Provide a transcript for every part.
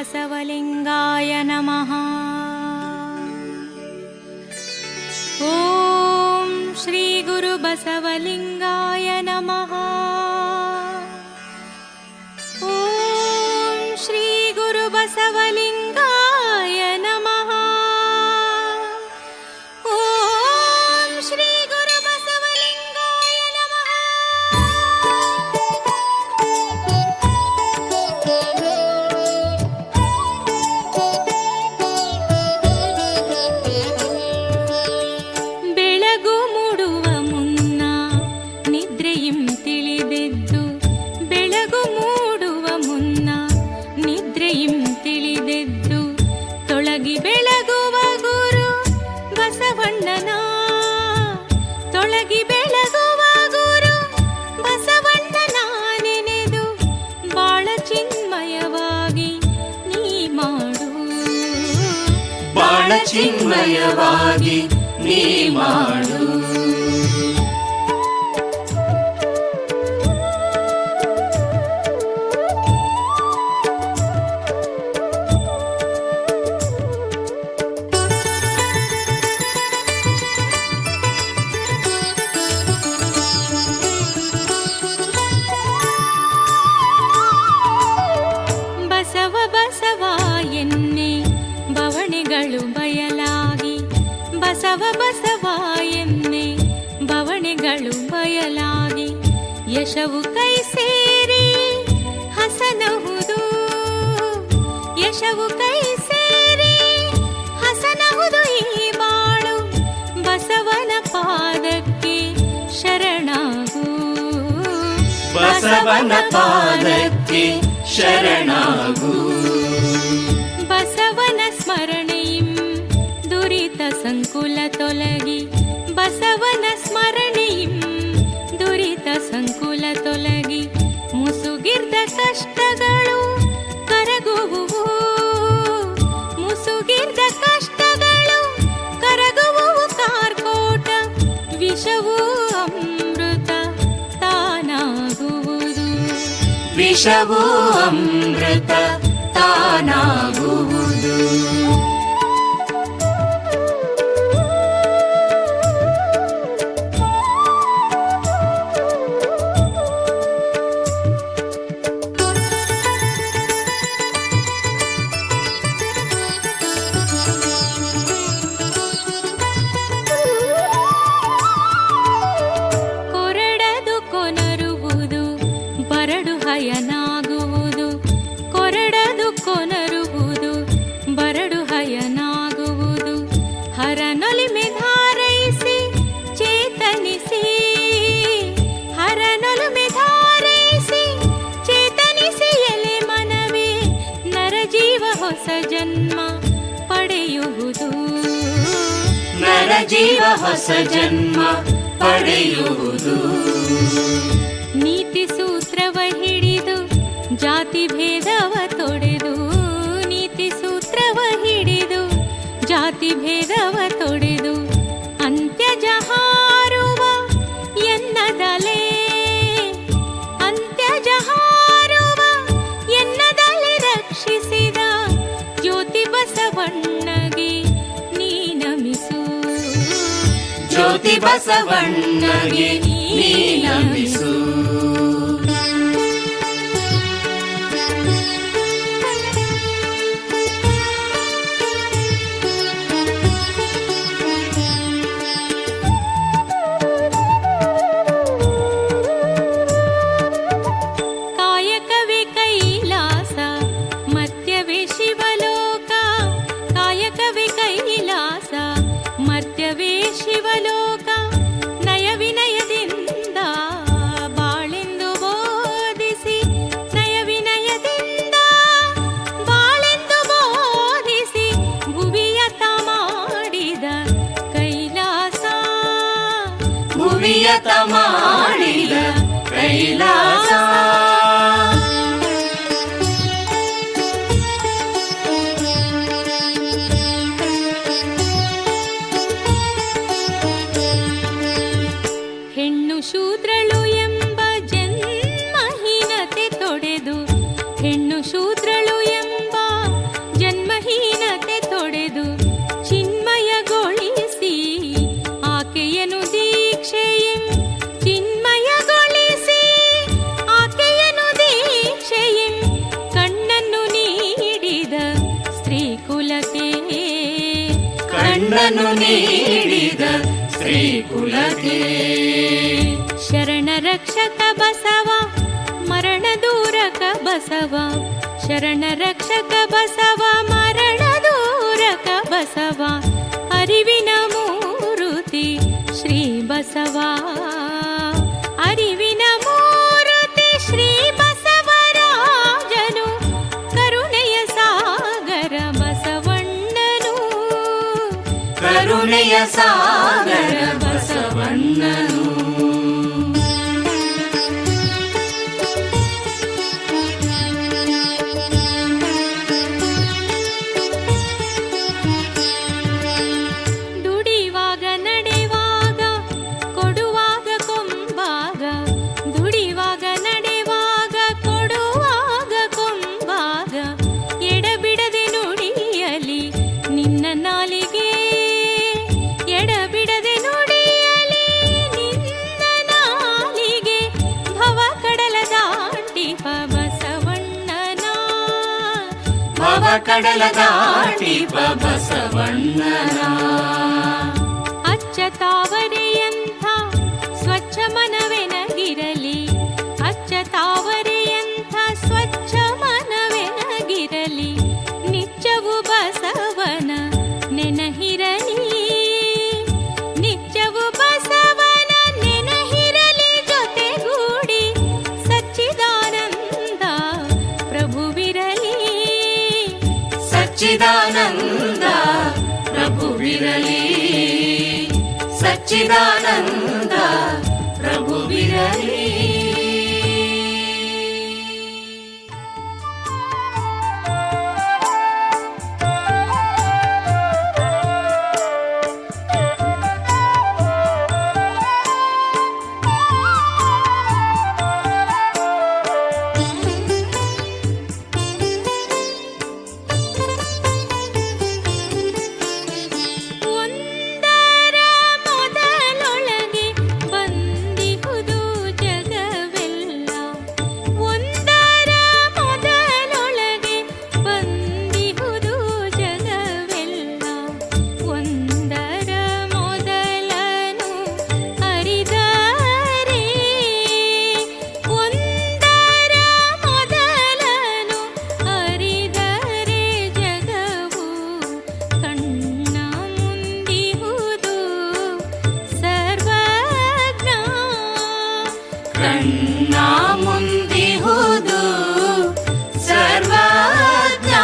ಬಸವಲಿಂಗಾಯ ನಮಃ. ಓಂ ಶ್ರೀ ಗುರು ಬಸವಲಿಂಗಾಯ ನಮಃ. ಓಂ ಶ್ರೀ ಗುರು ಬಸವಲಿಂಗಾಯ ನಮಃ. ಓಂ ಶ್ರೀ ಗುರು ಬಸವಲಿಂಗಾಯ ನಮಃ. ಬೆಳಗು ಮೂಡುವ ಮುನ್ನ ನಿದ್ರೆಯಿಂ ತಿಳಿದೆದ್ದು, ಬೆಳಗು ಮೂಡುವ ಮುನ್ನ ನಿದ್ರೆಯಿಂ ತಿಳಿದೆದ್ದು, ತೊಳಗಿ ಬೆಳಗುವ ಗುರು ಬಸವಣ್ಣನ, ತೊಳಗಿ ಬೆಳಗುವ ಗುರು ಬಸವಣ್ಣನ ನೆನೆದು ಬಾಳ ಚಿನ್ಮಯವಾಗಿ ನೀ ಮಾಡು, ಬಾಳ ಚಿನ್ಮಯವಾಗಿ ನೀ ಮಾಡು. ಬಸವ ಬಸವ ಎನ್ನೆ ಬವಣೆಗಳು ಬಯಲಾಗಿ, ಬಸವ ಬಸವ ಎನ್ನೆ ಬವಣೆಗಳು ಬಯಲಾಗಿ, ಯಶವು ಕೈ ಸೇರಿ ಹಸನಹುದು, ಯಶವು ಕೈ ಸೇರಿ ಹಸನಹುದು ಈ ಬಾಳು, ಬಸವನ ಪಾದಕ್ಕೆ ಶರಣಾಗು, ಬಸವನ ಪಾದಕ್ಕೆ ಶರಣಾಗು. ಬಸವನ ಸ್ಮರಣೆಯಿಂ ದುರಿತ ಸಂಕುಲ ತೊಲಗಿ, ಬಸವನ ಸ್ಮರಣೆಯಿಂ ದುರಿತ ಸಂಕುಲ ತೊಲಗಿ, ಮುಸುಗಿರ್ದ ಕಷ್ಟಗಳು ಕರಗುವುವು, ಮುಸುಗಿರ್ದ ಕಷ್ಟಗಳು ಕರಗುವುವು, ಕಾರ್ಕೋಟ ವಿಷವು ಅಮೃತ ತಾನಾಗುವುದು, ವಿಷವು ಅಮೃತ ತಾನಾಗುವುದು. ಕೊರಡದು ಕೊನರುವುದು ಬರಡು ಹಯನಾಗುವುದು, ಕೊರಡದು ಕೊನರುವುದು ಬರಡು ಹಯನಾಗುವುದು, ಹರನೊಲಿಮೆ ಧಾರೈಸಿ ಚೇತನಿಸಿ, ಹರನೊಲಿಮೆ ಧಾರೈಸಿ ಚೇತನಿಸಿ ಎಲೆ ಮನವೇ, ನರಜೀವ ಹೊಸ ಜನ್ಮ ಪಡೆಯುವುದು, ನರಜೀವ ಹೊಸ ಜನ್ಮ ಪಡೆಯುವುದು. ನೀತಿ ಸೂತ್ರವ ಹಿಡಿದು ಜಾತಿ ಭೇದವ ತೊಡೆದು, ನೀತಿ ಸೂತ್ರವ ಹಿಡಿದು ಜಾತಿ ಭೇದವ ತೊಡೆದು, ಅಂತ್ಯಜ ಹಾರುವ ಎನ್ನದಲೆ, ಅಂತ್ಯಜ ಹಾರುವ ಎನ್ನದಲೆ ರಕ್ಷಿಸಿದ ಜ್ಯೋತಿ ಬಸವಣ್ಣಗೆ ನೀ ನಮಿಸು, ಜ್ಯೋತಿ ಬಸವಣ್ಣಗೆ ನೀ ನಮಿಸು. ಕಾಯಕವೇ ಕೈಲಾಸ ಮರ್ತ್ಯವೇ ಶಿವಲೋಕ, ಕಾಯಕವೇ ಕೈಲಾಸ ಮರ್ತ್ಯವೇ ಶಿವಲೋಕ, ನಯ ವಿನಯದಿಂದ ಬಾಳೆಂದು ಬೋಧಿಸಿ, ನಯ ವಿನಯದಿಂದ ಬಾಳೆಂದು ಬೋಧಿಸಿ, ಭುವಿಯತ ಮಾಡಿದ ಕೈಲಾಸ, ಭುವಿಯತ ಮಾಡಿದ ಕೈಲಾಸ. ಹೆಣ್ಣು ಶೂದ್ರಳು ಎಂಬ ಜನ್ಮಹೀನತೆ ತೊಡೆದು, ಹೆಣ್ಣು ಶೂದ್ರಳು ಎಂಬ ಬೆಳಕನ್ನು ನೀಡಿದ ಶ್ರೀ ಕುಲಕ್ಕೆ. ಶರಣ ರಕ್ಷಕ ಬಸವ ಮರಣ ದೂರಕ ಬಸವ, ಶರಣ ರಕ್ಷಕ ಬಸವ ಮರಣ ದೂರಕ ಬಸವ, ಅರಿವಿನ ಮೂರುತಿ ಶ್ರೀ ಬಸವ, ಅರಿವಿನ ಮೂರುತಿ ಶ್ರೀ ಬಸವರಾಜನು, ಕರುಣೆಯ ಸಾಗರ ಬಸವಣ್ಣನು, ಕರುಣೆಯ ಸಾಗರ ಬಸವಣ್ಣನು. ದುಡಿವಾಗ ನಡೆವಾಗ ಕೊಡುವಾಗ ಕೊಂಬಾಗ, ದುಡಿವಾಗ ನಡೆವಾಗ ಕೊಡುವಾಗ ಕೊಂಬಾಗ, ಎಡಬಿಡದೆ ನುಡಿಯಲಿ ನಿನ್ನ ನಾಲಿಗೆ, ಎಡಬಿಡದೆ ನುಡಿಯಲಿ ನಿನ್ನ ನಾಲಿಗೆ, ಭವ ಕಡಲ ದಾಟಿಪ ಬಸವಣ್ಣನ, ಭವ ಕಡಲ ದಾಟಿಪ ಬಸವಣ್ಣನ. ಅಚ್ಚ ತಾವರೆಯಂಥ ಸ್ವಚ್ಛ ಮನವೆನಗಿರಲಿ, ಅಚ್ಚ ತಾವರೆಯಂಥ ಸ್ವಚ್ಛ ಮನವೆನಗಿರಲಿ, ನಿತ್ಯವೂ ಬಸವನ ನೆನಹಿರಲಿ, ನಿತ್ಯವೂ ಬಸವನ ನೆನಹಿರಲಿ, ಜೊತೆಗೂಡಿ ಸಚ್ಚಿದಾನಂದ ಪ್ರಭುವಿರಲಿ, ಸಚ್ಚಿದಾನಂದ ಪ್ರಭುವಿರಲಿ, ಸಚ್ಚಿದಾನಂದ ಪ್ರಭುವಿರಲಿ. ಒಂದರ ಮೊದಲೊಳಗೆ ಬಂದಿಹುದು ಜಗವೆಲ್ಲ, ಒಂದರ ಮೊದಲೊಳಗೆ ಬಂದಿಹುದು ಜಗವೆಲ್ಲ, ಒಂದರ ಮೊದಲನು ಅರಿದರೆ, ಒಂದರ ಮೊದಲನು ಅರಿದರೆ ಜಗವು ಕಣ್ಣ ಮುಂದಿಹುದು ಸರ್ವಜ್ಞ, ಕಣ್ಣ ಮುಂದಿಹುದು ಸರ್ವಜ್ಞ.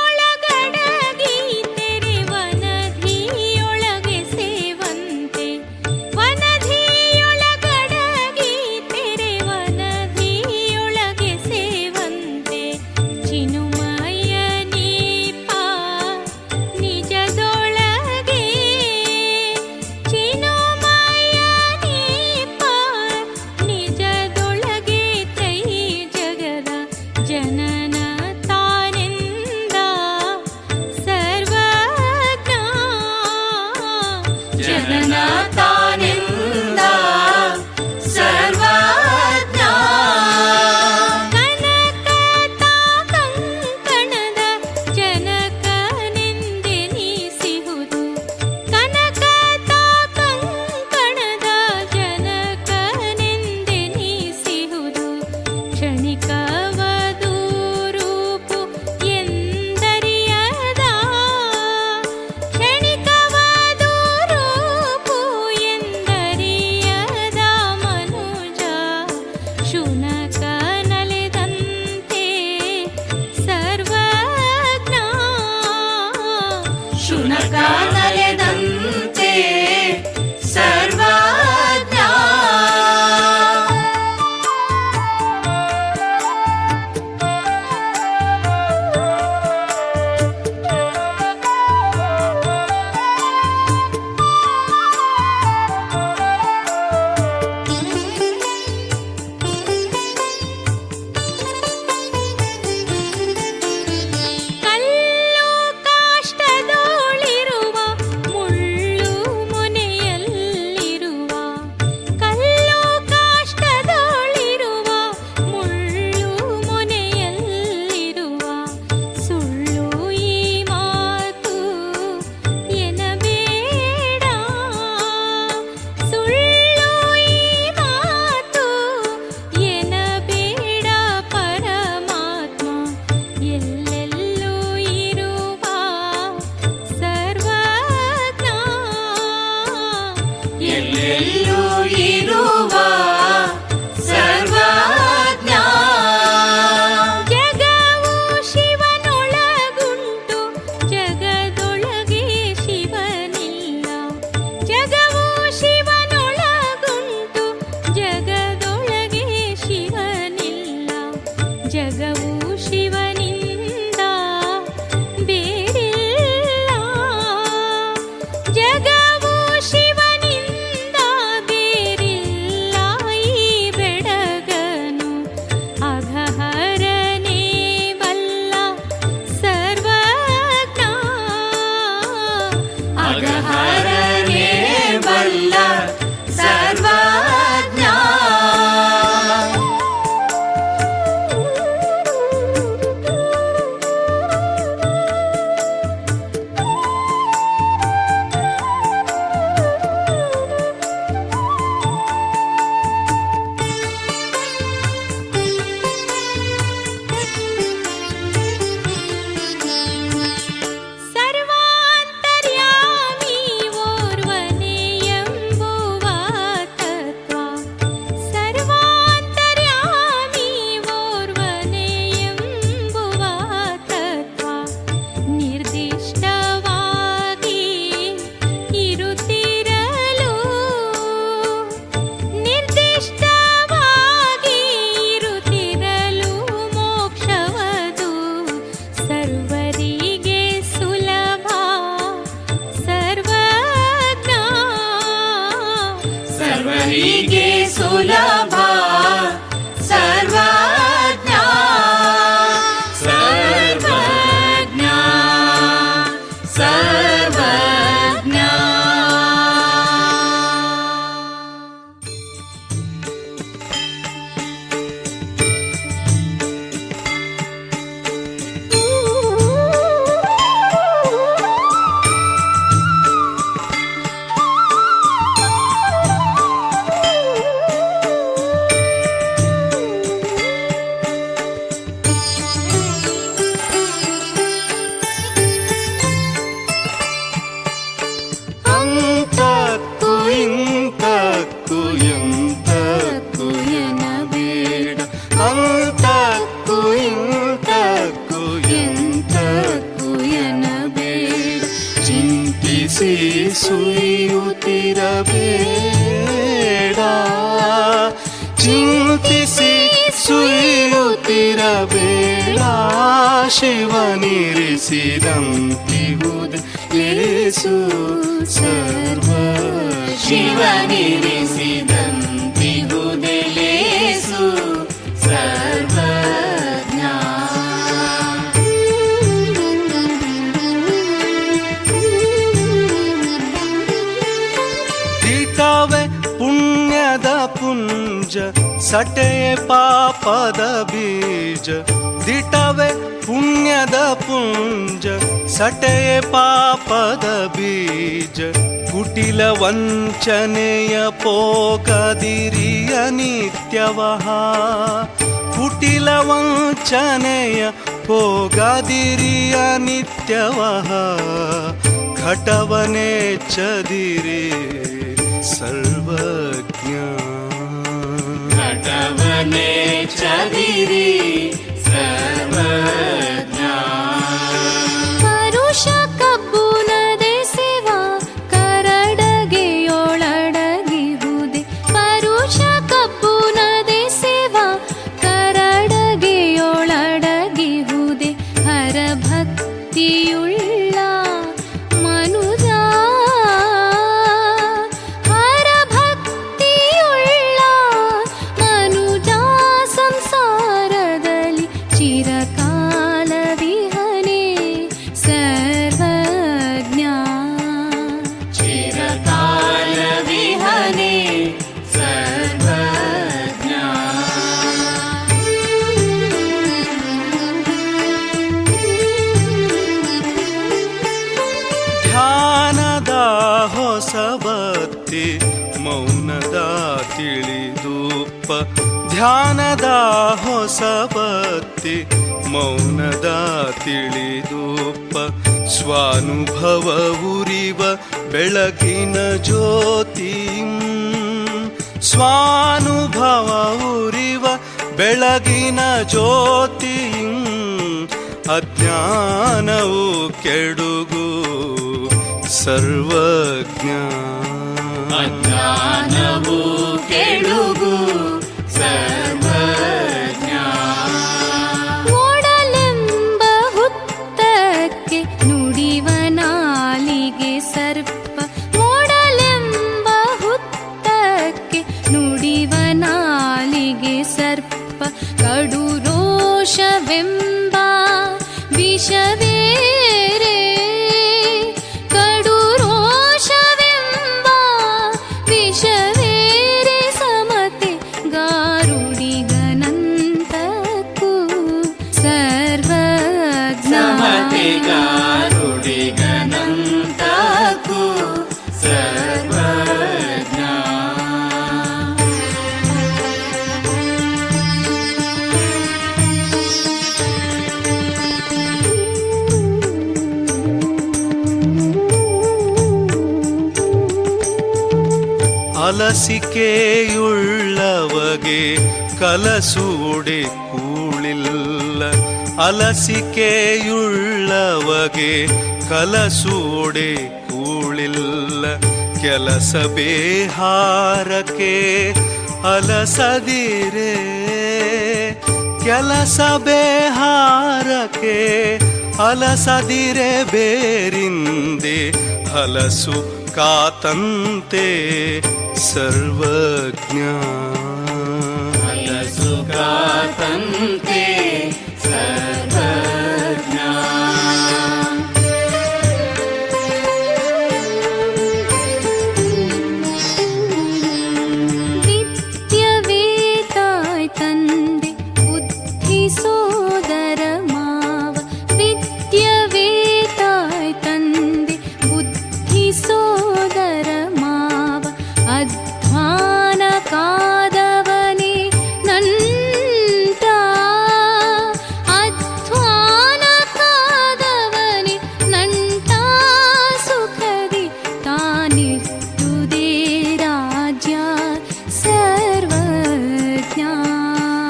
ವನಧಿಯೊಳಗಡಗಿ ತೆರೆವನಧಿಯೊಳಗೆ ಸೇವಂತೆ, ವನಧಿಯೊಳಗಡಗಿ ತೆರೆವನಧಿಯೊಳಗೆ ಸೇವಂತೆ, ಚಿನುಮಯ ನೀಪ ನಿಜದೊಳಗೆ, ಚಿನುಮಯ ನೀಪ ನಿಜದೊಳಗೆ, ತ್ರೈ ಜಗದ ಜನನ ತಾನೆಂದ ಸರ್ವಜ್ಞ, ಜನನ ತಾನೆಂದ ಸರ್ವಜ್ಞ. ಕನಕತಾ ಕಂಕಣದ ಜನಕನೆಂದೆನಿಸಿಹುದು, ಕನಕತಾ ಕಂಕಣದ ಜನಕನೆಂದೆನಿಸಿಹುದು, ಕ್ಷಣಿಕವದು ರೂಪು ಎಂದರಿಯದ, ಕ್ಷಣಿಕವದು ರೂಪು ಎಂದರಿಯದ ಮನುಜ, ಶುನಕ ನಲೆದಂತೆ ಸರ್ವಜ್ಞ, ಶುನಕ ನಲೆದಂತೆ ಸರ್ವಜ್ಞ. ಜಗವು ಶಿವನಿಂದ ಬೇರಿಲ್ಲ. ಜಗವು ಶಿವನಿಂದ ಬೇರಿಲ್ಲ. ಈ ಬೆಡಗನು ಅಘಹರನೇ ಬಲ್ಲ ಸರ್ವಜ್ಞ. ಅಘಹರನೇ ಬಲ್ಲ ಸರ್ವಜ್ಞ. ಸರ್ವಾಂತರ್ಯಾಮಿ ಓರ್ವನೇ ಎಂಬುವ ತತ್ವ. ಸರ್ವಾಂತರ್ಯಾಮಿ ಓರ್ವನೇ ಎಂಬುವ ತತ್ವ ನಿರ್ದಿಷ್ಟವಾಗಿ ಇರುತ್ತಿರಲು. ನಿರ್ದಿಷ್ಟವಾಗಿ ಇರುತ್ತಿರಲು ಮೋಕ್ಷವದು ಸರ್ವರಿಗೆ ಸುಲಭ ಸರ್ವಜ್ಞ. ಸರ್ವರಿಗೆ ಸುಲಭ ಸರ್ವಜ್ಞ. ಸರ್ವಜ್ಞ ಸರ್ವಜ್ಞ. ಅಂತಕ್ಕೂ ಇಂತಕ್ಕೂ ಎಂತಕ್ಕೂ ಎನಬೇಡ. ಅಂತಕ್ಕೂ ಇಂತಕ್ಕೂ ಎಂತಕ್ಕೂ ಎನಬೇಡ. ಚಿಂತಿಸಿ ಸುರಿಯುತ್ತಿರಬೇಡ. ಚಿಂತಿಸಿ ಸುರಿಯುತ್ತಿರಬೇಡ. ಶಿವನಿರಿಸಿದಂತಿಹುದು ಯೇಸು ಸರ್ವಜ್ಞ. ಶಿವನಿರಿಸಿದಂತಿಹುದೆಲೇಸು ಸರ್ವಜ್ಞ. ದಿಟವೆ ಪುಣ್ಯದ ಪುಂಜ ಸಟೆಯೇ ಪಾಪದ ಬೀಜ. ದಿಟವೆ ಪುಣ್ಯದ ಪುಂಜ ಸಟೆಯೇ ಪಾಪದ ಬೀಜ. ಕುಟಿಲ ವಂಚನೆಯ ಪೋಗದಿರಿಯ ನಿತ್ಯವಹ. ಕುಟಿಲ ವಂಚನೆಯ ಪೋಗದಿರಿಯ ನಿತ್ಯವಹ. ಘಟವನೇ ಚದಿರೆ ಸರ್ವಜ್ಞ. ಘಟವನೇ ಚದಿರಿ ಸರ್ವಜ್ಞ. ಪರುಷ ಕಬ್ಬುನದೆ ಸೇವ ಕರಡಗೆಯೊಳಡಗಿಹುದೆ. ಪರುಷ ಕಬ್ಬುನದೆ ಸೇವ ಕರಡಗೆಯೊಳಡಗಿಹುದೆ. ಹರಭಕ್ತಿಯುಳ್ಳ ಮನುಜ. ಹರಭಕ್ತಿಯುಳ್ಳ ಮನುಜ ಸಂಸಾರದಲ್ಲಿ ಚಿರಕಾಲ ವಿಹನೆ ಸರ್ವಜ್ಞ. ಚಿರಕಾಲ ವಿಹನೆ ಸರ್ವಜ್ಞ. ಧ್ಯಾನದ ಹೊಸಬತ್ತಿ ಮೌನದ ತಿಳಿದೂಪ. ಧ್ಯಾನದ ಹೊಸಬತ್ತಿ ಮೌನದ ತಿಳಿದೂಪ. ಸ್ವಾನುಭವ ಉರಿವ ಬೆಳಗಿನ ಜ್ಯೋತಿ. ಸ್ವಾನುಭವ ಉರಿವ ಬೆಳಗಿನ ಜ್ಯೋತಿ. ಅಜ್ಞಾನವು ಕೆಡುಗು ಸರ್ವಜ್ಞ. ಅಜ್ಞಾನವು ಕೆಡುಗು ಸರ್ವಜ್ಞ. ರೋಷವೆಂಬ ವಿಷವೇರೆ ಕಡು ರೋಷವೆಂಬ ವಿಷವೇರೆ ಸಮತೆ ಗಾರುಡಿಗನಂತಕ್ಕೂ ಸರ್ವಜ್ಞ ಸಮತೆ ಗಾರುಡಿಗನಂತಕ್ಕೂ ಸರ್ವಜ್ಞ. ಅಲಸಿಕೆಯುಳ್ಳವಗೆ ಕಲಸುಡೆ ಕೂಳಿಲ್ಲ, ಅಲಸಿಕೆಯುಳ್ಳವಗೆ ಕಲಸುಡೆ ಕೂಳಿಲ್ಲ. ಕೆಲಸ ಬೇಹಾರಕ್ಕೆ ಅಲಸದಿರೆ, ಕೆಲಸ ಬೇಹಾರಕ್ಕೆ ಅಲಸದಿರೆ ಬೇರಿಂದೆ ಹಲಸು ಕಾತಂತೆ ಸರ್ವಜ್ಞ. ಹಲಸು ಕಾತಂತೆ ಸರ್ವಜ್ಞ. ವಿದ್ಯವೇತಾಯ್ ತಂದೆ ಬುದ್ಧಿ ಸೋದರ ಮಾವ, ವಿದ್ಯವೇತಾಯ್ ತಂದೆ ಬುದ್ಧಿ ಸೋದರ ಮಾವ. ಅಧ್ವಾನ ಕಾದವನೇ ನಂಟ, ಅಧ್ವಾನ ಕಾದವನೇ ನಂಟ. ಸುಖದಿ ತಾನಿರ್ತುದೇ ರಾಜ್ಯ ಸರ್ವಜ್ಞ.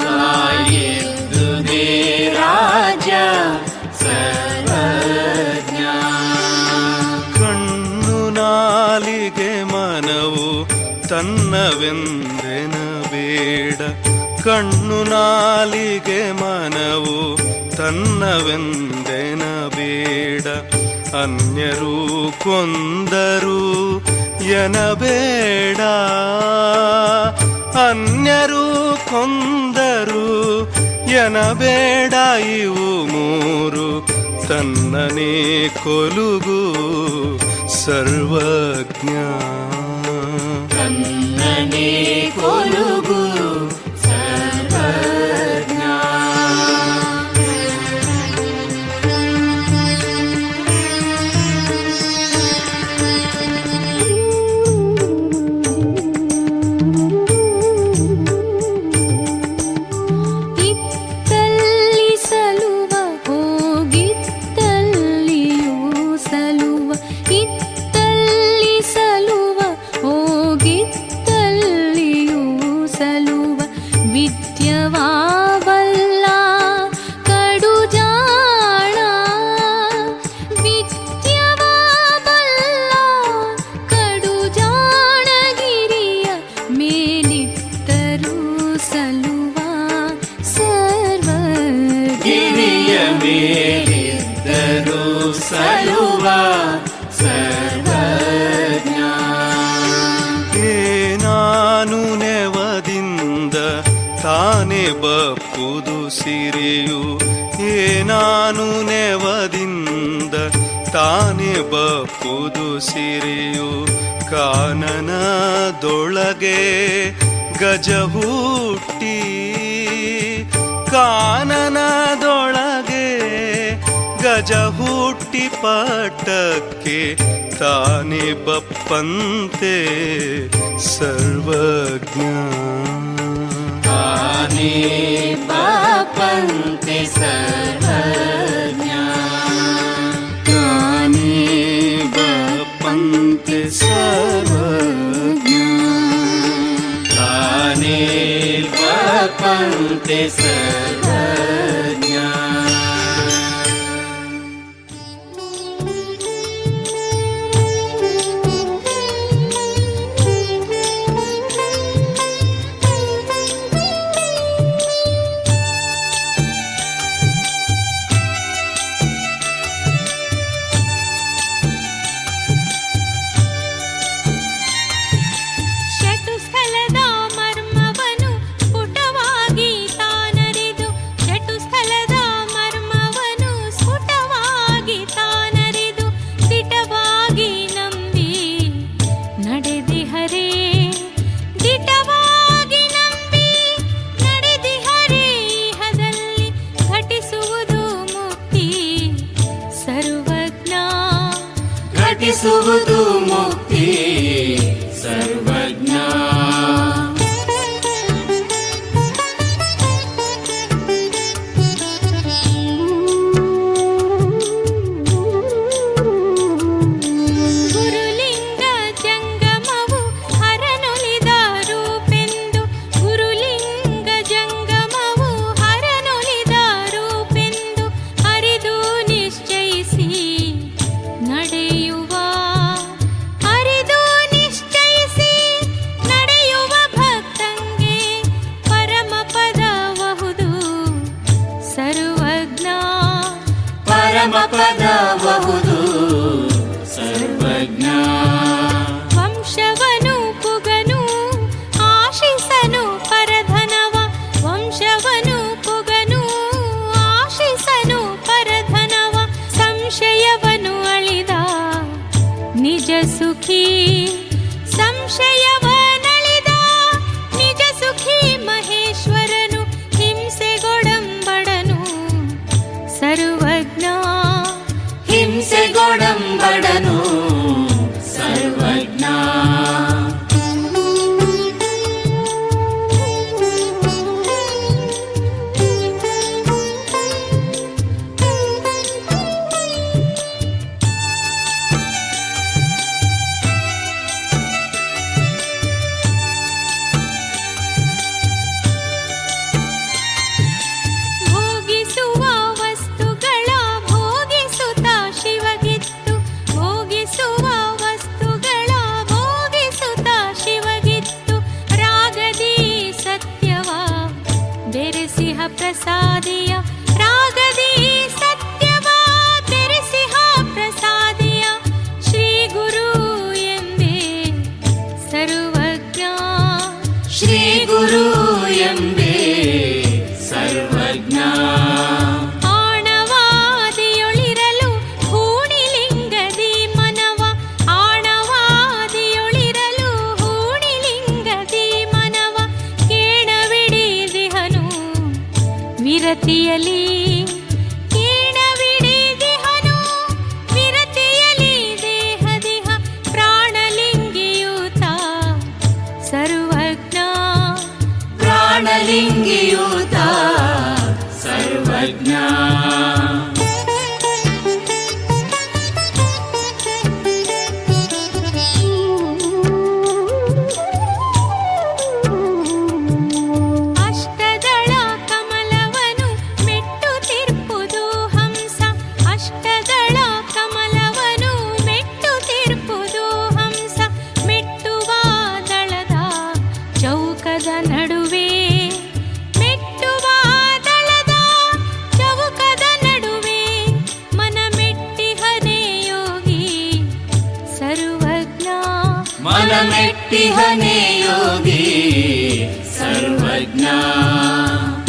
ತಾಯಿದ್ದುದೇ ರಾಜ ಸರ್ವಜ್ಞ. ಕಣ್ಣು ನಾಲಿಗೆ ಮನವು ತನ್ನವೆಂದೆನ ಬೇಡ, ಕಣ್ಣು ನಾಲಿಗೆ ಮನವು ತನ್ನವೆಂದೆನ ಬೇಡ. ಅನ್ಯರು ಕೊಂದರು ಎನಬೇಡ, ಅನ್ಯರು ಕೊಂದರು ಎನಬೇಡ. ಇವು ಮೂರು ತನ್ನನೇ ಕೊಲುಗು ಸರ್ವಜ್ಞ. ತನ್ನನೇ ಕೊಲುಗು ಸರ್ವಜ್ಞ. ಇತ್ತಲ್ಲಿ ಸಲುವ ಹೋಗಿತ್ತಲ್ಲಿಯೂ ಸಲುವ, ಇತ್ತಲ್ಲಿ ಸಲುವ ಹೋಗಿತ್ತಲ್ಲಿಯೂ ಸಲುವ. ವಿದ್ಯವಾವಲ್ಲ ಕಡು ಜಾಣ, ವಿದ್ಯವಾವಲ್ಲ ಕಡು ಜಾಣಗಿರಿಯ ಮೇಲಿತ್ತರೂ ಸಲುವ ಸರ್ವಜ್ಞ. ಗಿರಿಯ ಮೇಲಿದ್ದರೂ ಸಲುವ ಸರ್ವಜ್ಞ. ನಾನು ನೆವದಿಂದ ತಾನೇ ಬಪ್ಪುದು ಸಿರಿಯು, ನಾನು ನೆವದಿಂದ ತಾನೇ ಬಪ್ಪುದು ಸಿರಿಯು. ಕಾನನದೊಳಗೆ ಗಜ ಹುಟ್ಟಿ, ಕಾನನದೊಳಗೆ ಗಜ ಹುಟ್ಟಿ ಪಟ್ಟಕ್ಕೆ ತಾನೇ ಬಪ್ಪಂತೆ ಸರ್ವಜ್ಞ. ತಾನೇ ಬಪ್ಪಂತೆ ಸರ್ವಜ್ಞ. ತಾನೇ ಬಪ್ಪಂತೆ ಸರ್ವಜ್ಞ. ತಾನೇ ಬಪ್ಪಂತೆ ಸರ್ವಜ್ಞ. ಷಟು ಸ್ಥಳದ ಮರ್ಮವನು ಸ್ಫುಟವಾಗಿ ತಾನರಿದ ಲಭಿಸುವುದು ಮುಕ್ತಿ ಸರ್ವಜ್ಞ. ಗುರುಲಿಂಗ ಜಂಗಮವು ಹರನೊಲಿದ ರೂಪೆಂದು, ಗುರುಲಿಂಗ ಜಂಗಮವು ಹರನೊಲಿದ ರೂಪೆಂದು ಅರಿದು ನಿಶ್ಚಯಿಸಿ ನಡೆಯುವ, ಅರಿದು ನಿಶ್ಚಯಿಸಿ ನಡೆಯುವ ಭಕ್ತಂಗೆ ಪರಮ ಪದಬಹುದು ಸರ್ವಜ್ಞ. ಪರಮ ಪದಬಹುದು ಸರ್ವಜ್ಞ. ವಂಶವನು ಪುಗನು ಆಶಿಸನು ಪರಧನವ, ವಂಶವನು ಪುಗನು ಆಶಿಸನು ಪರಧನವ, ಸಂಶಯವನು ಅಳಿದ ನಿಜ ಸುಖಿ, ಸಂಶಯವನಳಿದ ನಿಜ ಸುಖಿ ಮಹೇಶ್ವರನು ಹಿಂಸೆಗೊಡಂಬಡನು ಸರ್ವಜ್ಞ. ಹಿಂಸೆಗೊಡಂಬಡನು ಸರ್ವಜ್ಞ. ಭೋಗಿಸುವ ವಸ್ತುಗಳ ಭೋಗಿಸುತ್ತ ಶಿವಗಿತ್ತು, ಭೋಗಿಸುವ ವಸ್ತುಗಳ ಭೋಗಿಸುತ್ತ ಶಿವಗಿತ್ತು, ರಾಗದಿ ಸತ್ಯವ ಬೆರೆಸಿಹ ಪ್ರಸಾದಿಯ, ರಾಗದಿ ಸತ್ಯವ ಬೆರೆಸಿಹ ಪ್ರಸಾದಿಯ, ಶ್ರೀ ಗುರು ಎಂಬೆ ಸರ್ವಜ್ಞ. ಶ್ರೀ ಗುರು ಎಂಬೆ ಸರ್ವಜ್ಞ. ಆಣವಾದಿಯೊಳಿರಲು ಹೂಣಿಲಿಂಗದಿ ಮನವ, ಆಣವಾದಿಯೊಳಿರಲು ಹೂಣಿಲಿಂಗದಿ ಮನವ ಕೇಣವಿಡಿದಿಹನು ವಿರತಿಯಲಿ, ಕೇಣವಿಡಿದಿಹನು ವಿರತಿಯಲಿ ದೇಹದಿಹ ಪ್ರಾಣಲಿಂಗಿಯೂತ ಸರ್ವಜ್ಞ. ಪ್ರಾಣಲಿಂಗಿಯೂತ ಸರ್ವಜ್ಞ. ಅಷ್ಟದಳ ಕಮಲವನು ಮೆಟ್ಟುತ್ತಿರ್ಪುದು ಹಂಸ, ಅಷ್ಟದಳ ಕಮಲವನು ಮೆಟ್ಟುತ್ತಿರ್ಪುದು ಹಂಸ, ಮೆಟ್ಟುವ ದಳದ ಚೌಕದ ನಡುವೆ, ಮೆಟ್ಟುವ ದಳದ ಚೌಕದ ನಡುವೆ ಮನ ಮೆಟ್ಟಿಹನೇ ಯೋಗಿ ಸರ್ವಜ್ಞ. ಮನ ಮೆಟ್ಟಿಹನೇ ಯೋಗಿ ಸರ್ವಜ್ಞ.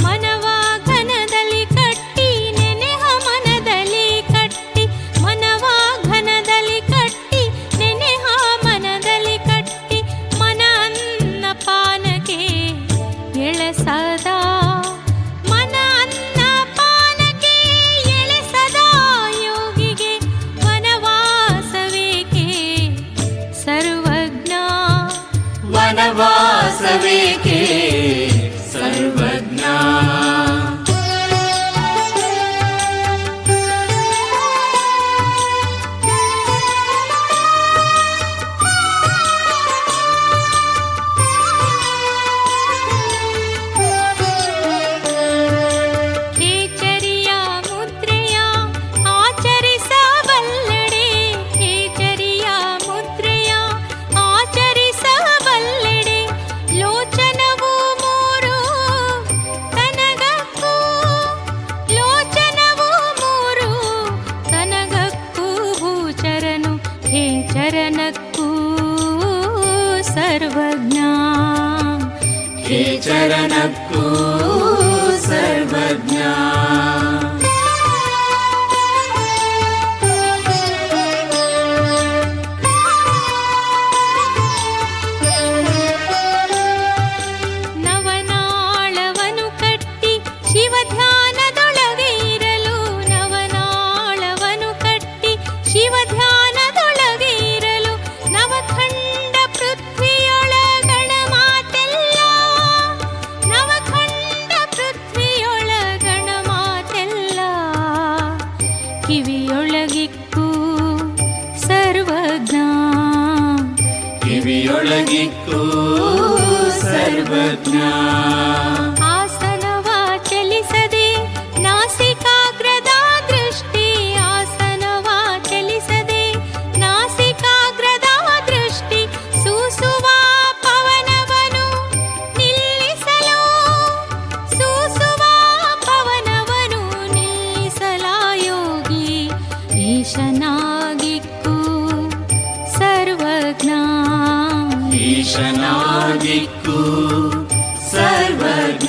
ಮನವ ಘನದಲ್ಲಿ ಕಟ್ಟಿ ನೆನೆಹ ಮನದಲ್ಲಿ ಕಟ್ಟಿ, ಮನವ ಘನದಲ್ಲಿ ಕಟ್ಟಿ ನೆನೆಹ ಮನದಲ್ಲಿ ಕಟ್ಟಿ, ಮನ ಅನ್ನ ಪಾನಕ್ಕೆ ಎಳೆಸದ, ಮನ ಅನ್ನ ಪಾನಕ್ಕೆ ಎಳೆಸದ ಯೋಗಿಗೆ ವನವಾಸವೇಕೆ ಸರ್ವಜ್ಞ. ವನವಾಸವೇಕೆ ಸರ್ವಜ್ಞ. ಖೇಚರಿಯ ಮುದ್ರೆಯ ಆಚರಿಸಬಲ್ಲೆಡೆ, ಖೇಚರಿಯ ಮುದ್ರೆಯ ಆಚರಿಸಬಲ್ಲೆಡೆ, ಲೋಚನವು ಮೂರು ತನಗಕ್ಕೂ, ಲೋಚನವು ಮೂರು ತನಗಕ್ಕೂ ಭೂಚರನು ಖೇಚರನಕ್ಕೂ ಸರ್ವಜ್ಞ. ಖೇಚರನಕ್ಕೂ ಸರ್ವಜ್ಞ. ನವನಾಳವನು ಕಟ್ಟಿ ಶಿವ ಧ್ಯಾನದೊಳಗೆ ಕಿವಿಯೊಳಗಿಕ್ಕು ಸರ್ವಜ್ಞ ಕಿವಿಯೊಳಗಿಕ್ಕು ಸರ್ವಜ್ಞ ಆಸನವ ಚಲಿಸದೆ ನಾಸಿಕಾಗ್ರದ ದೃಷ್ಟಿ ಆಸನವ ಚಲಿಸದೆ ನಾಸಿಕಾಗ್ರದ ದೃಷ್ಟಿ ಸೂಸುವ ಪವನವನು ನಿಲ್ಲಿಸಲು ಸೂಸುವ ಪವನವನು ನಿಲ್ಲಿಸಲ ಯೋಗಿ ಈಶನಾಗಿಕ್ಕು ಸರ್ವಜ್ಞ ಈಶನಾಗಿಕ್ಕು ಸರ್ವಜ್ಞ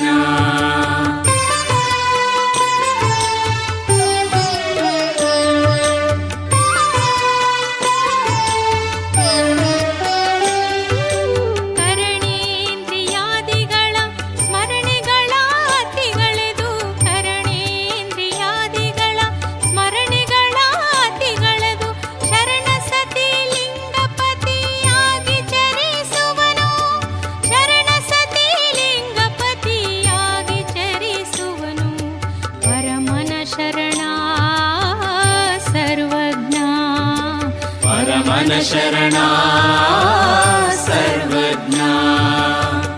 ಕರಣೇಂದ್ರಿಯಾದಿಗಳ ಸ್ಮರಣೆಗಳ ಅತಿಗಳೆದು ಕರಣೇಂದ್ರಿಯಾದಿಗಳ ಸ್ಮರಣೆಗಳ ಅತಿಗಳೆದು ಶರಣ ಸತಿ ಲಿಂಗಪತಿಯಾಗಿ ಚರಿಸುವನು ಶರಣ ಸತಿ ಲಿಂಗಪತಿಯಾಗಿ ಚರಿಸುವನು ಪರಮನ ಶರಣ ಸರ್ವಜ್ಞ ಪರಮನ ಶರಣ ಸರ್ವಜ್ಞ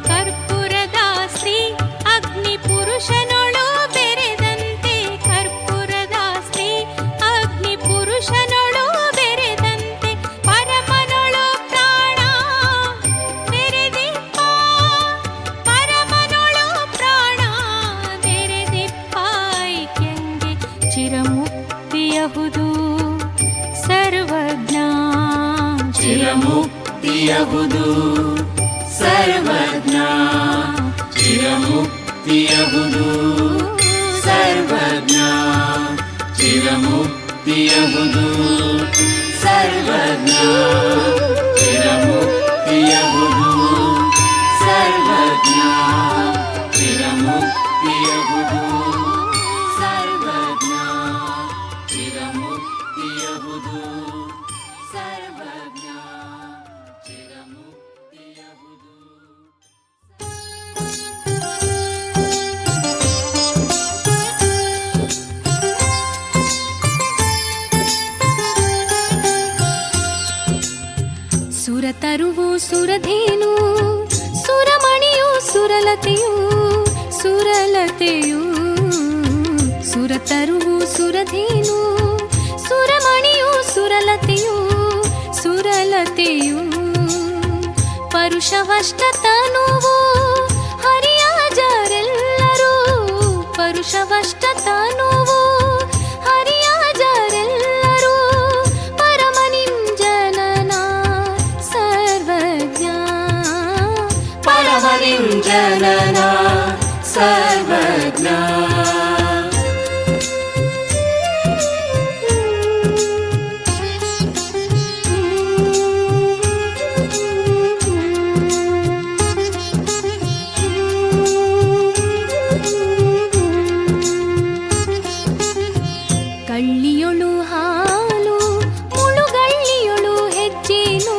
ಕರ್ಪೂರದ ಶ್ರೀ ಅಗ್ನಿ ಪುರುಷನೊಳು ಬೆರೆದಂತೆ ಕರ್ಪೂರದ ಶ್ರೀ ಅಗ್ನಿ ಪುರುಷನೊಳು ಬೆರೆದಂತೆ ಪರಮನೊಳು ಪ್ರಾಣ ಬೆರೆದಿಪ್ಪ ಪರಮನೊಳು ಪ್ರಾಣ ಬೆರೆದಿಪ್ಪ ಐಕ್ಯಂಗೆ ಚಿರಮುಕ್ತಿಯಹುದು ಸರ್ವಜ್ಞ ಚಿರಮುಕ್ತಿಯಹುದು ಸರ್ವಜ್ಞ ಚಿರಮುಕ್ತಿಯಹುದು ಸರ್ವಜ್ಞ ಚಿರಮುಕ್ತಿಯಹುದು ಸರ್ವಜ್ಞ ಚಿರಮುಕ್ತಿಯಹುದು ಸರ್ವಜ್ಞ ಚಿರಮುಕ್ತಿಯಹುದು ಸರ್ವಜ್ಞ ಚಿರಮುಕ್ತಿಯಹುದು ಸರ್ವಜ್ಞ ಚಿರಮುಕ್ತಿಯಹುದು ಸುರತರುವು ಸುರಧೇನು ಸುರಮಣಿಯು ಸುರಲತೆಯು ಸುರಲತೆಯು ಸುರತರುವು ಸುರಧೇನು ಸುರಮಣಿಯು ಸುರಲತೆಯು ಸುರಲತೆಯು ಪರುಷವಷ್ಟ ತನುವು ಹರಿಯಾಜರೆಲ್ಲರೂ ಪರುಷವಷ್ಟ ತನುವು ಹರಿಯಾಜರೆಲ್ಲರೂ ಪರಮನಿಂಜನನ ಸರ್ವಜ್ಞ ಪರಮನಿಂಜನನ ಸರ್ವಜ್ಞ ಕಳ್ಳಿಯೊಳು ಹಾಲು ಮುಳುಗಳ್ಳಿಯೊಳು ಹೆಜ್ಜೇನು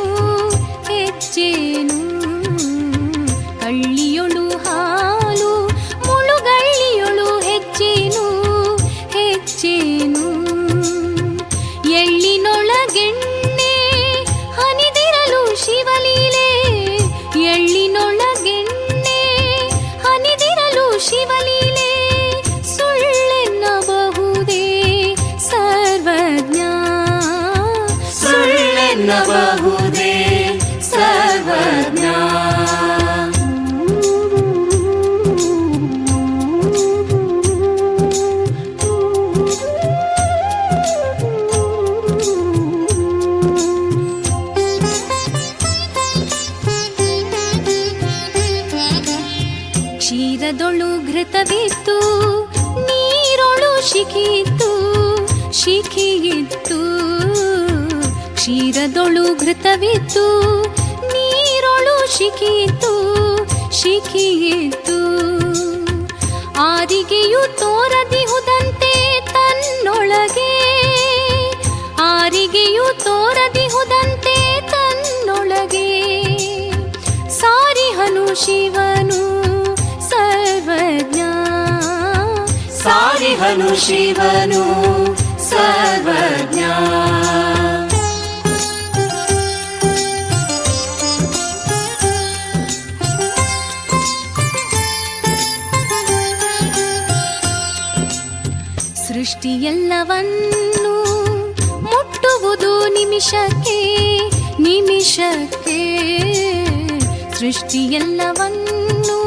ಹೆಜ್ಜೇನು ಕಳ್ಳಿಯೊಳು ಹಾಲು ಮುಳುಗಳ್ಳಿಯೊಳು ಹೆಜ್ಜೇನು ಹೆಜ್ಜೇನು ಎಳ್ಳಿನೊಳಗೆಣ್ಣೆ ಹನಿದಿರಲು ಶಿವಲೀಲೆ ಎಳ್ಳಿನೊಳಗೆಣ್ಣೆ ಹನಿದಿರಲು ಶಿವಲೀಲೆ ಸುಳ್ಳೆನ್ನಬಹುದೇ ಸರ್ವಜ್ಞ ಸುಳ್ಳೆನ್ನಬಹುದೇ ಸರ್ವಜ್ಞ ಕ್ಷೀರದೊಳು ಘೃತವಿತ್ತು ನೀರೊಳು ಶಿಖಿತ್ತು ಶಿಖಿಗಿತ್ತು ಕ್ಷೀರದೊಳು ಘೃತವಿತ್ತು ನೀರೊಳು ಶಿಖಿತ್ತು ಶಿಖಿಗಿತ್ತು ಆರಿಗೆಯು ತೋರದಿಹುದಂತೆ ತನ್ನೊಳಗೆ ಆರಿಗೆಯು ತೋರದಿಹುದಂತೆ ತನ್ನೊಳಗೆ ಸಾರಿಹನು ಶಿವನು ಸರ್ವಜ್ಞ ಸಾರಿಹನು ಶಿವನು ಸರ್ವಜ್ಞ. ಸೃಷ್ಟಿಯೆಲ್ಲವನ್ನು ಮುಟ್ಟುವುದು ನಿಮಿಷಕ್ಕೆ ನಿಮಿಷಕ್ಕೆ. ಸೃಷ್ಟಿಯೆಲ್ಲವನ್ನು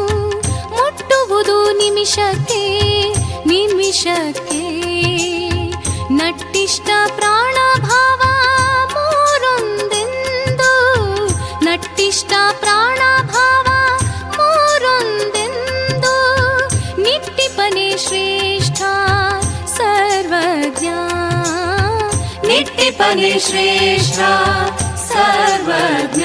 ಮುಟ್ಟುವುದು ನಿಮಿಷಕ್ಕೆ ನಿಮಿಷಕ್ಕೆ. ನಟ್ಟಿಷ್ಟ ಪ್ರಾಣ ಭಾವ ಮೂರೊಂದೆಂದು, ನಟ್ಟಿಷ್ಟ ಪ್ರಾಣ ಭಾವ ಮೂರೊಂದೆಂದು ನಿಟ್ಟಿಪನೆ ಶ್ರೇಷ್ಠ ಸರ್ವಜ್ಞ. ನಿಟ್ಟಿಪನೆ ಶ್ರೇಷ್ಠ ಸರ್ವಜ್ಞ.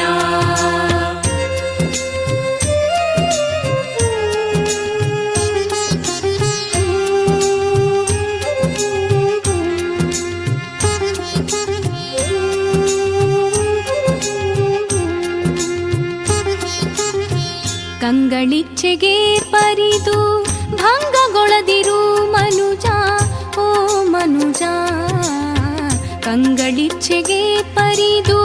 ಕಂಗಳಿಚ್ಛೆಗೆ ಪರಿದು ಭಂಗಗೊಳದಿರು ಮನುಜ ಓ ಮನುಜ. ಕಂಗಳಿಚ್ಛೆಗೆ ಪರಿದು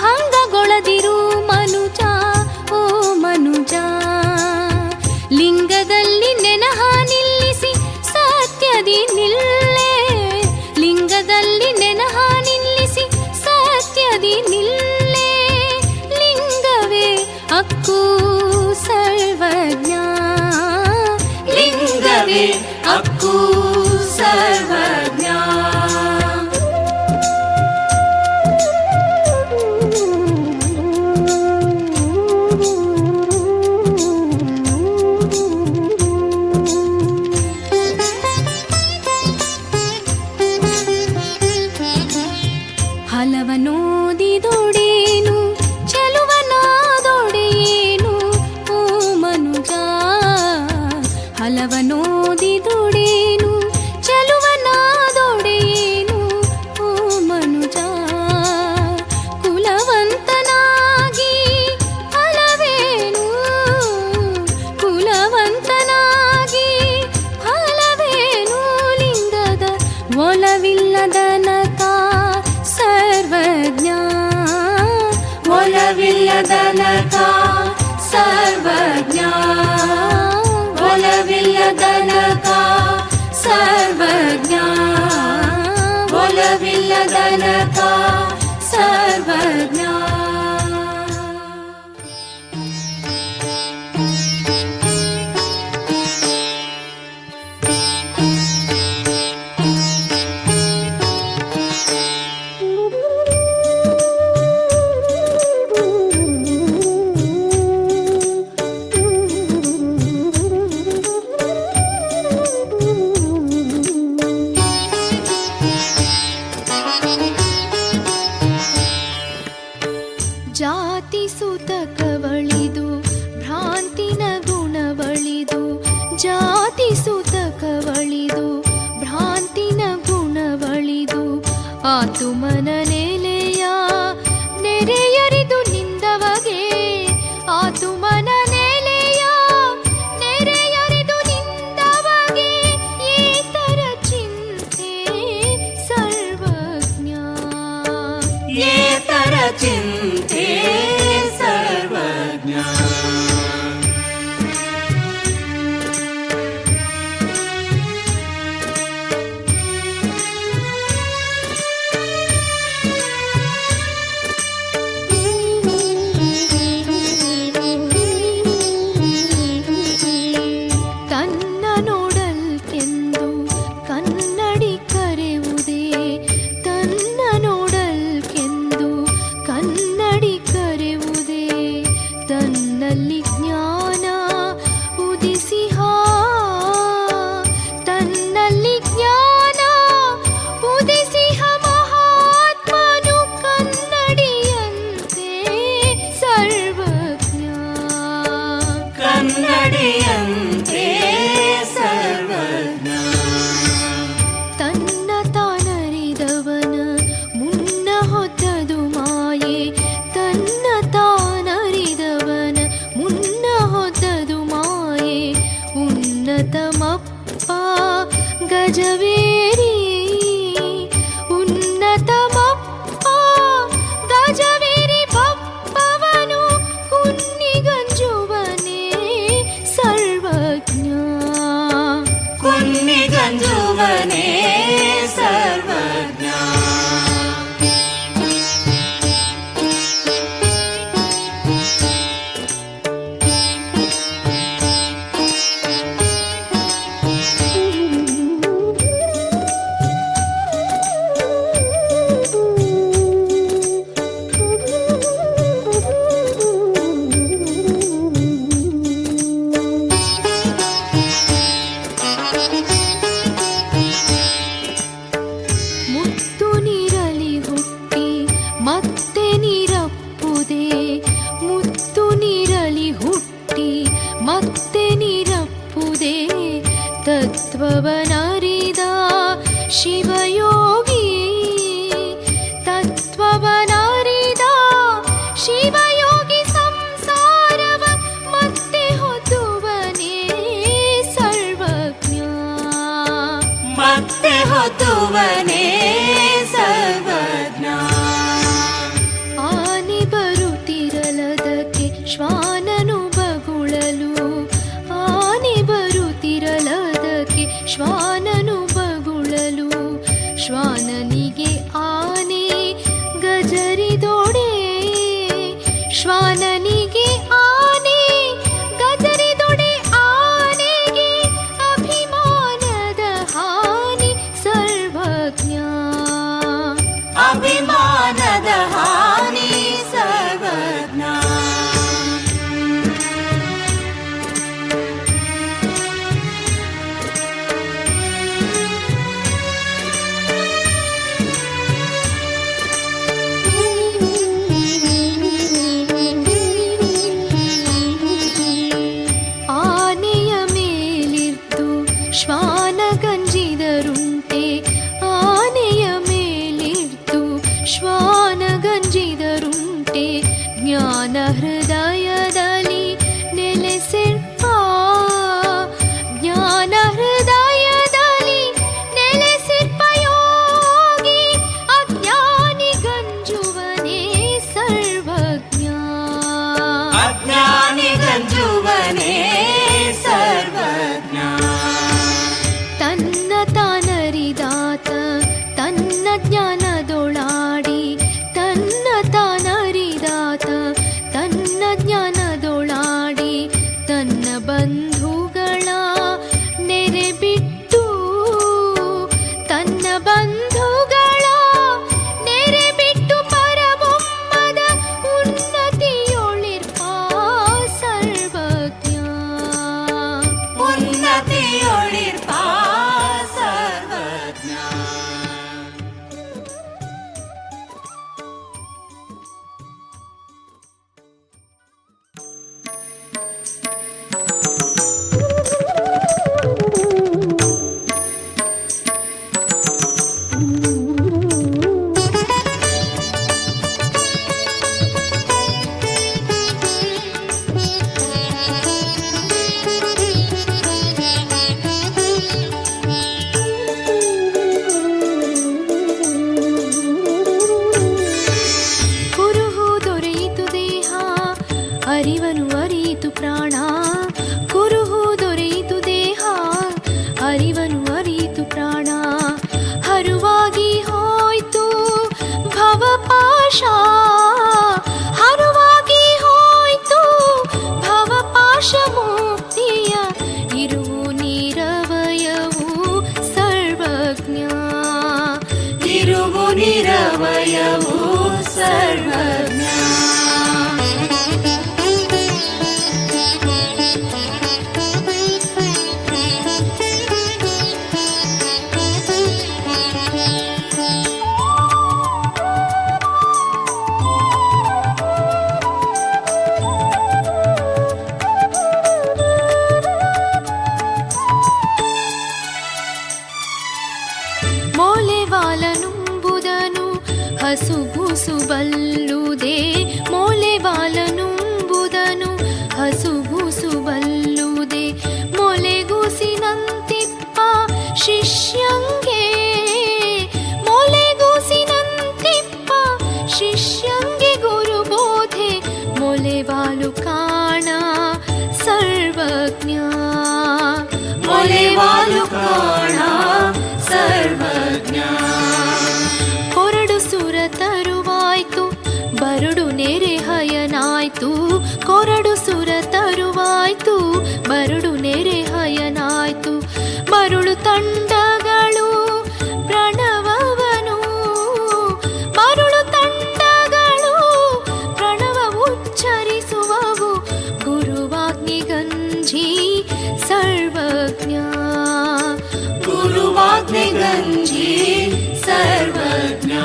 ಭಂಗಗೊಳದಿರು ಮನುಜ ಓ ಮನುಜ. ಲಿಂಗದಲ್ಲಿ ನೆನಹ ನಿಲ್ಲಿಸಿ ಸತ್ಯದಿ ನಿಲ್ಲೆ, ಲಿಂಗದಲ್ಲಿ ನೆನಹ ನಿಲ್ಲಿಸಿ ಸತ್ಯದಿ ನಿಲ್ಲೆ. ಲಿಂಗವೇ ಅಕ್ಕೂ ಸರ್ವಜ್ಞ, ಲಿಂಗವೇ ಅಕ್ಕೂ ಸರ್ವಜ್ಞ. ಹಲವನೋದಿದೊಡೇನು ಚೆಲುವನಾದೊಡೆಯೇನು ಓ ಮನುಜ. ಹಲವನೋದಿದೊಡೇನು ಚೆಲುವನಾದೊಡೆಯೇನು ಓ ಮನುಜ. ಕುಲವಂತನಾಗಿ ಫಲವೇನು, ಕುಲವಂತನಾಗಿ ಫಲವೇನು. ಲಿಂಗದ ಒಲವಿಲ್ಲದನಕ ಸರ್ವಜ್ಞ, ಒಲವಿಲ್ಲದನಕ ಸರ್ವಜ್ಞ. ಒಲವಿಲ್ಲದನಕ ಸರ್ವಜ್ಞ. ಒಲವಿಲ್ಲದನಕ ಸರ್ವಜ್ಞ. ಜಾತಿ ಸುತಕವಳಿದು ಭ್ರಾಂತಿನ ಗುಣವಳಿದು, ಜಾತಿ ಸುತಕವಳಿದು ಭ್ರಾಂತಿನ ಗುಣವಳಿದು. ಆತು ಮನ ನೆಲೆಯ ನೆರೆಯರಿದು ನಿಂದವಗೆ, ಆತು ಮನ ನೆಲೆಯ ನೆರೆಯರಿದು ನಿಂದವಗೆ. ಏತರ ಚಿಂತೆ ಸರ್ವಜ್ಞ, ಏತರ ಚಿಂತೆ ಸರ್ವಜ್ಞ. ತನ್ನ ನೋಡಲ್ಕೆಂದು ಕನ್ನಡಿ ಕರೆಯುವುದೇ, ತನ್ನ ನೋಡಲ್ಕೆಂದು ಕನ್ನಡಿ ಕರೆಯುವುದೇ. ತನ್ನಲ್ಲಿ ಜ್ಞಾನ ಉದಿಸಿಹ, ತನ್ನಲ್ಲಿ ಜ್ಞಾನ ಉದಿಸಿಹ ಮಹಾತ್ಮನು ಕನ್ನಡಿಯಂತೆ ಸರ್ವಜ್ಞ. ಕನ್ನಡಿಯಂತೆ ಸರ್ವಜ್ಞ. ತನ್ನ ತಾನರಿದವನ ಮುನ್ನ ಹೊತ್ತದು ಮಾಯೆ, ತನ್ನ ತಾನರಿದವನ ಮುನ್ನ ಹೊತ್ತದು ಮಾಯೆ. ಉನ್ನತಮಪ್ಪ ಗಜವೇರಿ ಗಂಜುವನೇ ಸರ್ವಜ್ಞ. ಮುತ್ತು ನೀರಲಿ ಹುಟ್ಟಿ ಮತ್ತೆ ನೀರಪ್ಪುದೇ, ಮುತ್ತು ನೀರಲಿ ಹುಟ್ಟಿ ಮತ್ತೆ ನೀರಪ್ಪುದೇ, ತತ್ವವನರಿದ ಶಿವಯೋಗಿ, ತತ್ವವನರಿದ ಶಿವಯೋಗಿ ಸಂಸಾರವ ಮತ್ತೆ ಹೊತ್ತುವನೇ ಸರ್ವಜ್ಞ. ಮತ್ತೆ ಹೊತ್ತುವನೇ ಸರ್ವಜ್ಞ. ಆನೆ ಬರುತ್ತಿರಲದಕ್ಕೆ ಶ್ವಾನನು ಬಗುಳಲು, ಆನೆ ಬರುತ್ತಿರಲದಕ್ಕೆ ಶ್ವಾನನು ಬಗುಳಲು, ಶ್ವಾನನಿಗೆ ಆನೆ ಗಜರಿದೊಡೆ, ಶ್ವಾನನಿಗೆ ಆನೆ ಗಜರಿದೊಡೆ, ಆನೆಗೆ ಅಭಿಮಾನದ ಹಾನಿ ಸರ್ವಜ್ಞ. ಅಭಿಮಾನದ ಹಾನಿ ಸರ್ವಜ್ಞ. ಆನೆಯ ಮೇಲಿರ್ದು ಶ್ವಾನ ಗಂಜಿದರುಂಟೆ, ಆನೆಯ ಮೇಲಿರ್ದು ಶ್ವಾನ ಗಂಜಿದರುಂಟೆ, ಜ್ಞಾನ ಹೃದಯದಲ್ಲಿ ನೆಲೆಸಿರ್ಪ, ಜ್ಞಾನ ಹೃದಯದಲ್ಲಿ ನೆಲೆಸಿರ್ಪ ಯೋಗಿ, ಅಜ್ಞಾನಿ ಗಂಜುವನೇ ಸರ್ವಜ್ಞ. ಅಜ್ಞಾನಿ ಗಂಜುವನೇ ಸರ್ವಜ್ಞ. ತನ್ನ ತಾನರಿದಾತ ತನ್ನ ಜ್ಞಾನದೊಳಾಡಿ, ತನ್ನ ತಾನರಿದಾತ ತನ್ನ ಜ್ಞಾನದೊಳಾಡಿ, ತನ್ನ ಬಂಧುಗಳ ನೆರೆ ಬಿಟ್ಟು, ತನ್ನ ಬಂಧುಗಳ ನೆರೆ ಬಿಟ್ಟು ಪರಬೊಮ್ಮದ ಉನ್ನತಿಯೊಳಿರ್ಪ ಸರ್ವಜ್ಞ. ಉನ್ನತಿಯೊಳಿರ್ಪ ಸರ್ವಜ್ಞ. ಕುರುಹು ದೊರೆಯಿತು ದೇಹ, ಅರಿವನು ಅರಿಯಿತು ಪ್ರಾಣ, ಕುರುಹು ದೊರೆಯಿತು ದೇಹ, ಅರಿವನು ಅರಿಯಿತು ಪ್ರಾಣ, ಹರುವಾಗಿ ಹೋಯ್ತು ಭವಪಾಶ, ಹರುವಾಗಿ ಹೋಯ್ತು ಭವಪಾಶ, ಮುಕ್ತಿಯ ಇರುವು ನಿರವಯವು ಸರ್ವಜ್ಞ. ಇರುವು ನಿರವಯವು ಸರ್ವಜ್ಞ. ಮೋಲೆವಾಲನುಂಬುದನು ಹಸುಗೂಸುಬಲ್ಲುದೇ, ಮೋಲೆವಾಲನುಂಬುದನು ಹಸುಗೂಸುಬಲ್ಲುದೇ, ಮೊಲೆಗೂಸಿನಂತಿಪ್ಪ ಶಿಷ್ಯಂಗೆ, ಮೊಲೆಗೂಸಿನಂತಿಪ್ಪ ಶಿಷ್ಯಂಗೆ ಗುರುಬೋಧೆ, ಮೊಲೆವಾಲು ಕಾಣ ಸರ್ವಜ್ಞ. ಮೊಲೆವಾಲು ಕಾಣ गञ्जी सर्वज्ञा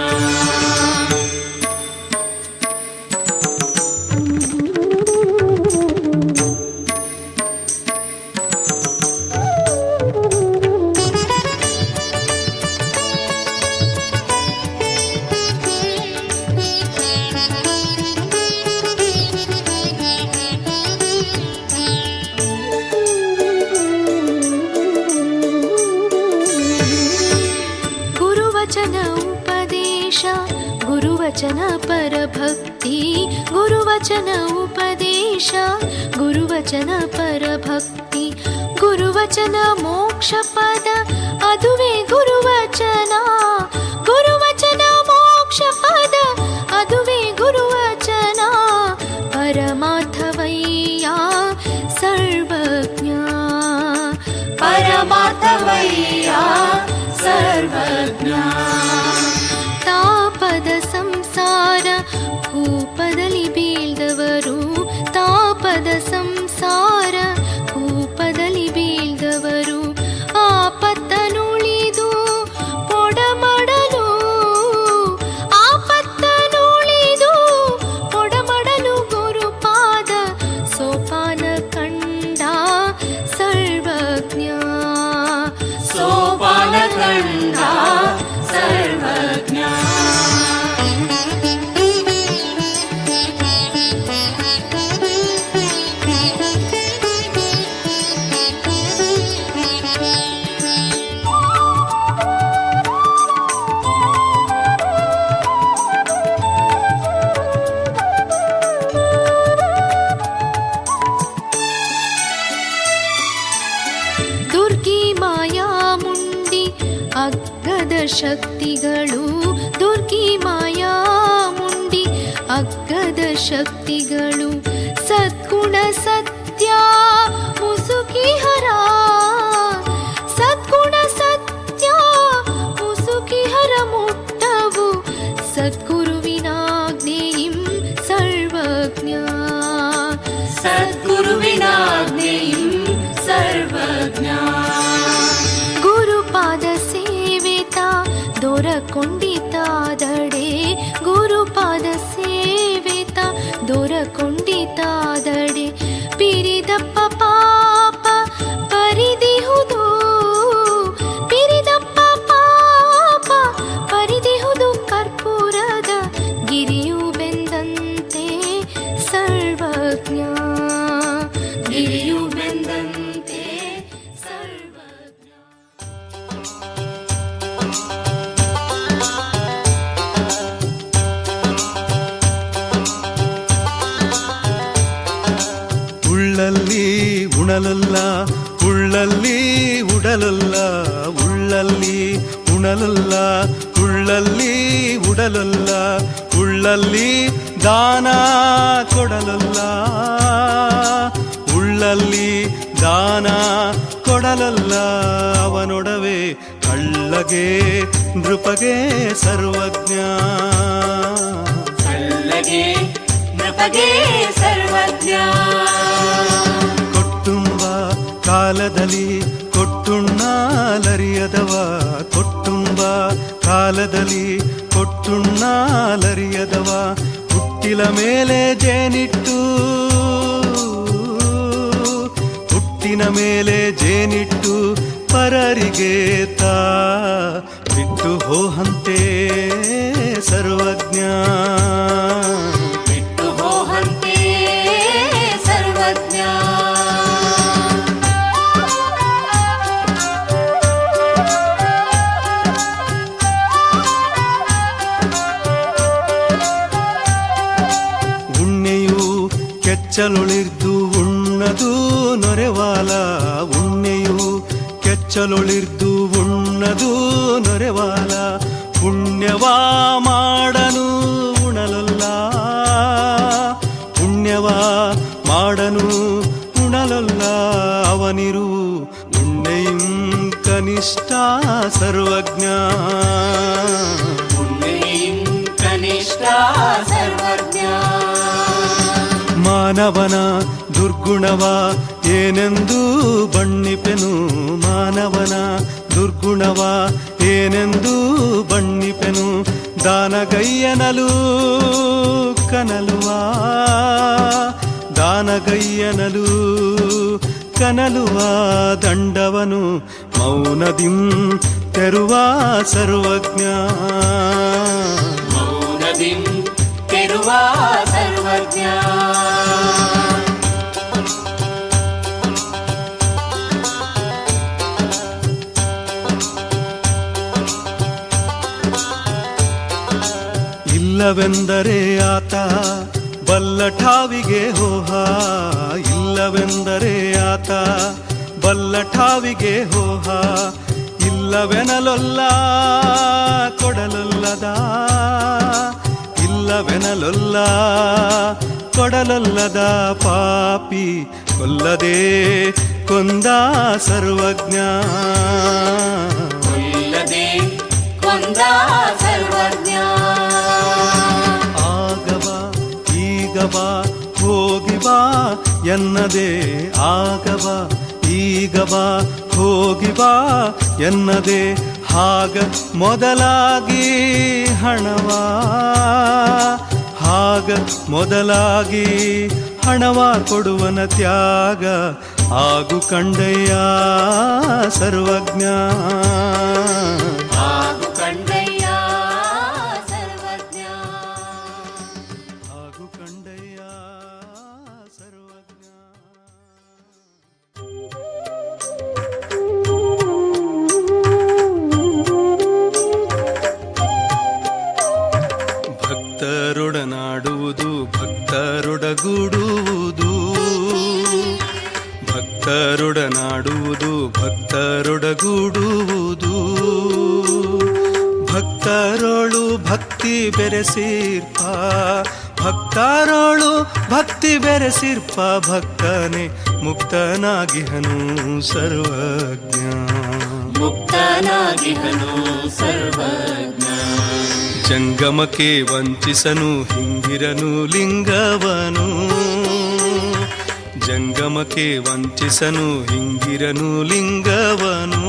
गुरुवचन परभक्ति गुरुवचन उपदेश गुरुवचन परभक्ति गुरुवचन मोक्षपद अदुवे गुरुवचन गुरुवचन मोक्षपद अदुवे गुरुवचन परमार्थवैया सर्वज्ञा परमार्थवैया सर्वज्ञा ತಾಪದ ಸಂಸಾರ ಭೂಪದಲ್ಲಿ ಬೀಳ್ದವರು ತಾಪದ ಸಂಸಾರ ಭೂಪದಲ್ಲಿ ಬೀಳ್ದವರು ಆಪತ್ತನುಳಿದು ಪೊಡಮಡಲು ಆಪತ್ತನುಳಿದು ಪೊಡಮಡಲು ಗುರುಪಾದ ಸೋಪಾನ ಕಂಡ ಸರ್ವಜ್ಞ ಸೋಪಾನ ಕಂಡ सर्वज्ञा ದುರ್ಗಿ ಮಾಯಾ ಮುಂಡಿ ಅಗ್ಗದ ಶಕ್ತಿಗಳು ದುರ್ಗಿ ಮಾಯಾ ಮುಂಡಿ ಅಗ್ಗದ ಶಕ್ತಿಗಳು ಸದ್ಗುಣ ಸತ್ಯ ಮುಸುಕಿಹರ ಸದ್ಗುಣ ಸತ್ಯ ಮುಸುಕಿಹರ ಮುಟ್ಟವು ಸದ್ಗುರುವಿನಾಜ್ಞೆಯಿಂ ಸರ್ವಜ್ಞ ಸದ್ಗುರುವಿನಾಜ್ಞೆಯಿಂ ಸರ್ವಜ್ಞ ಗುರುಪಾದ ಸೇವಿತ ದೊರಕೊಂಡಿತಾದಡೆ ಗುರುಪಾದ ಸೇವಿತ ದೊರಕೊಂಡಿತಾದಡೆ ಪಿರಿದಪ್ಪ ಪಾಪ ಪರಿದಿಹುದು ಪಿರಿದಪ್ಪ ಪಾಪ ಪರಿದಿಹುದು ಕರ್ಪೂರದ ಗಿರಿಯು ಬೆಂದಂತೆ ಸರ್ವಜ್ಞ ಗಿರಿಯು ಬೆಂದಂತೆ ಸರ್ವಜ್ಞ ಉಳ್ಳಲ್ಲಿ ಉಣಲಲ್ಲ ಉಳ್ಳಲ್ಲಿ ಉಡಲಲ್ಲ ಉಳ್ಳಲ್ಲಿ ಉಣಲಲ್ಲ ಉಳ್ಳಲ್ಲಿ ಉಡಲಲ್ಲ ಉಳ್ಳಲ್ಲಿ ದಾನ ಕೊಡಲಲ್ಲ ಉಳ್ಳಲ್ಲಿ ದಾನ ಕೊಡಲಲ್ಲ ಅವನೊಡವೆ ಕಳ್ಳಗೆ ನೃಪಗೆ ಸರ್ವಜ್ಞ ಕಳ್ಳಗೆ ನೃಪಗೆ ಸರ್ವಜ್ಞ ಕೊಟ್ಟುಂಬ ಕಾಲದಲ್ಲಿ ಕೊಟ್ಟುಣ್ಣಾಲರಿಯದವ ಕೊಟ್ಟುಂಬ ಕಾಲದಲ್ಲಿ ಕೊಟ್ಟುಣ್ಣಾಲರಿಯದವ ಹುಟ್ಟಿಲ ಮೇಲೆ ಜೇನಿಟ್ಟು ಹುಟ್ಟಿನ ಮೇಲೆ ಜೇನಿಟ್ಟು ಪರರಿಗೆ ತಾ ಬಿಟ್ಟು ಹೋಹಂತೆ ಸರ್ವಜ್ಞ ಬಿಟ್ಟು ಹೋಹಂತೆ ಸರ್ವಜ್ಞ ಉಣ್ಣೆಯು ಕೆಚ್ಚಲೊಳಿರ್ದು ಉಣ್ಣದು ನೊರೆವಾಲ ಉಣ್ಣೆಯು ಕೆಚ್ಚಲೊಳಿರ್ದು ಉಣ್ಣದು ನೊರೆವಾಲ ಪುಣ್ಯವಾ ಮಾಡನು ಉಣಲಲ್ಲ ಪುಣ್ಯವಾ ಮಾಡನು ಉಣಲಲ್ಲ ಅವನಿರು ಉಣ್ಣೆಯಿಂ ಕನಿಷ್ಠ ಸರ್ವಜ್ಞ ಪುಣ್ಯಂ ಕನಿಷ್ಠ ಸರ್ವಜ್ಞ ಮಾನವನ ದುರ್ಗುಣವ ಏನೆಂದು ಬಣ್ಣಿಪೆನು ಮಾನವನ ದುರ್ಗುಣವ ಏನೆಂದು ಬಣ್ಣಿಪೆನು ದಾನಗಯ್ಯನಲು ಕನಲುವ ದಾನಗಯ್ಯನಲು ಕನಲುವ ದಂಡವನು ಮೌನದಿಂ ತೆರುವ ಸರ್ವಜ್ಞ ಮೌನದಿಂ ತೆರುವ ಸರ್ವಜ್ಞ ಇಲ್ಲವೆಂದರೆ ಆತ ಬಲ್ಲ ಠಾವಿಗೆ ಹೋಹ ಇಲ್ಲವೆಂದರೆ ಆತ ಬಲ್ಲ ಠಾವಿಗೆ ಹೋಹ ಇಲ್ಲವೆನಲೊಲ್ಲ ಕೊಡಲೊಲ್ಲದ ಇಲ್ಲವೆನಲೊಲ್ಲ ಕೊಡಲೊಲ್ಲದ ಪಾಪಿ ಕೊಲ್ಲದೆ ಕೊಂದ ಸರ್ವಜ್ಞ ಕೊಲ್ಲದೆ ಕೊಂದ ಸರ್ವಜ್ಞ ಆಗವ ಈಗವ ಹೋಗಿವ ಎನ್ನದೆ ಆಗವ ಈಗವ ಹೋಗಿವ ಎನ್ನದೆ ಹಾಗ ಮೊದಲಾಗಿ ಹಣವ ಹಾಗ ಮೊದಲಾಗಿ ಹಣವ ಕೊಡುವನ ತ್ಯಾಗ ಆಗು ಕಂಡಯ್ಯ ಸರ್ವಜ್ಞ ಆಗು ಕಂಡಯ್ಯ ಸರ್ವಜ್ಞ ಆಗು ಕಂಡಯ್ಯ ಸರ್ವಜ್ಞ ಭಕ್ತರೊಡನಾಡುವುದು ಭಕ್ತರೊಡಗೂಡುವುದು ಭಕ್ತರೊಡನಾಡುವುದು ಭಕ್ತರೊಡಗೂಡುವುದು ಭಕ್ತರೋಳು ಭಕ್ತಿ ಬೆರೆಸಿರ್ಪ ಭಕ್ತರೋಳು ಭಕ್ತಿ ಬೆರೆಸಿರ್ಪ ಭಕ್ತನೇ ಮುಕ್ತನಾಗಿಹನು ಸರ್ವಜ್ಞ ಮುಕ್ತನಾಗಿಹನು ಸರ್ವಜ್ಞ ಜಂಗಮಕ್ಕೆ ವಂಚಿಸನು ಹಿಂಗಿರನು ಲಿಂಗವನು ಜಂಗಮಕ್ಕೆ ವಂಚಿಸನು ಹಿಂಗಿರನು ಲಿಂಗವನು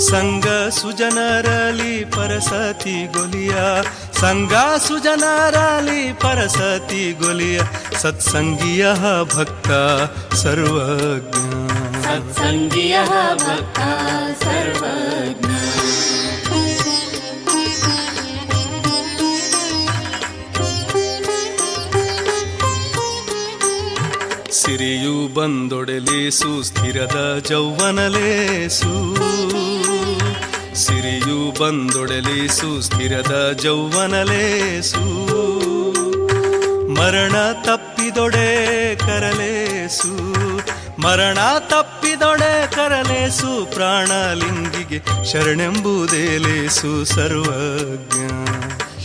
ಸಂಗ ಸುಜನರಲಿ ಪರಸತಿ ಗೊಲಿಯ ಸಂಗ ಸುಜನರಲಿ ಪರಸತಿ ಗೊಲಿಯ ಸತ್ಸಂಗಿಯ ಭಕ್ತ ಸರ್ವಜ್ಞ ಸತ್ಸಂಗಿಯ ಭಕ್ತ ಸರ್ವಜ್ಞ ಸಿರಿಯು ಬಂದೊಡೆಲೇಸು ಸ್ಥಿರದ ಜೌವನಲೇಸು ಸಿರಿಯು ಬಂದೊಡೆಲೇಸು ಸ್ಥಿರದ ಜೌವನಲೇಸು ಮರಣ ತಪ್ಪಿದೊಡೆ ಕರಲೇಸು ಮರಣ ತಪ್ಪಿದೊಡೆ ಕರಲೇಸು ಪ್ರಾಣಲಿಂಗಿಗೆ ಶರಣೆಂಬುದೇಲೇಸು ಸರ್ವಜ್ಞ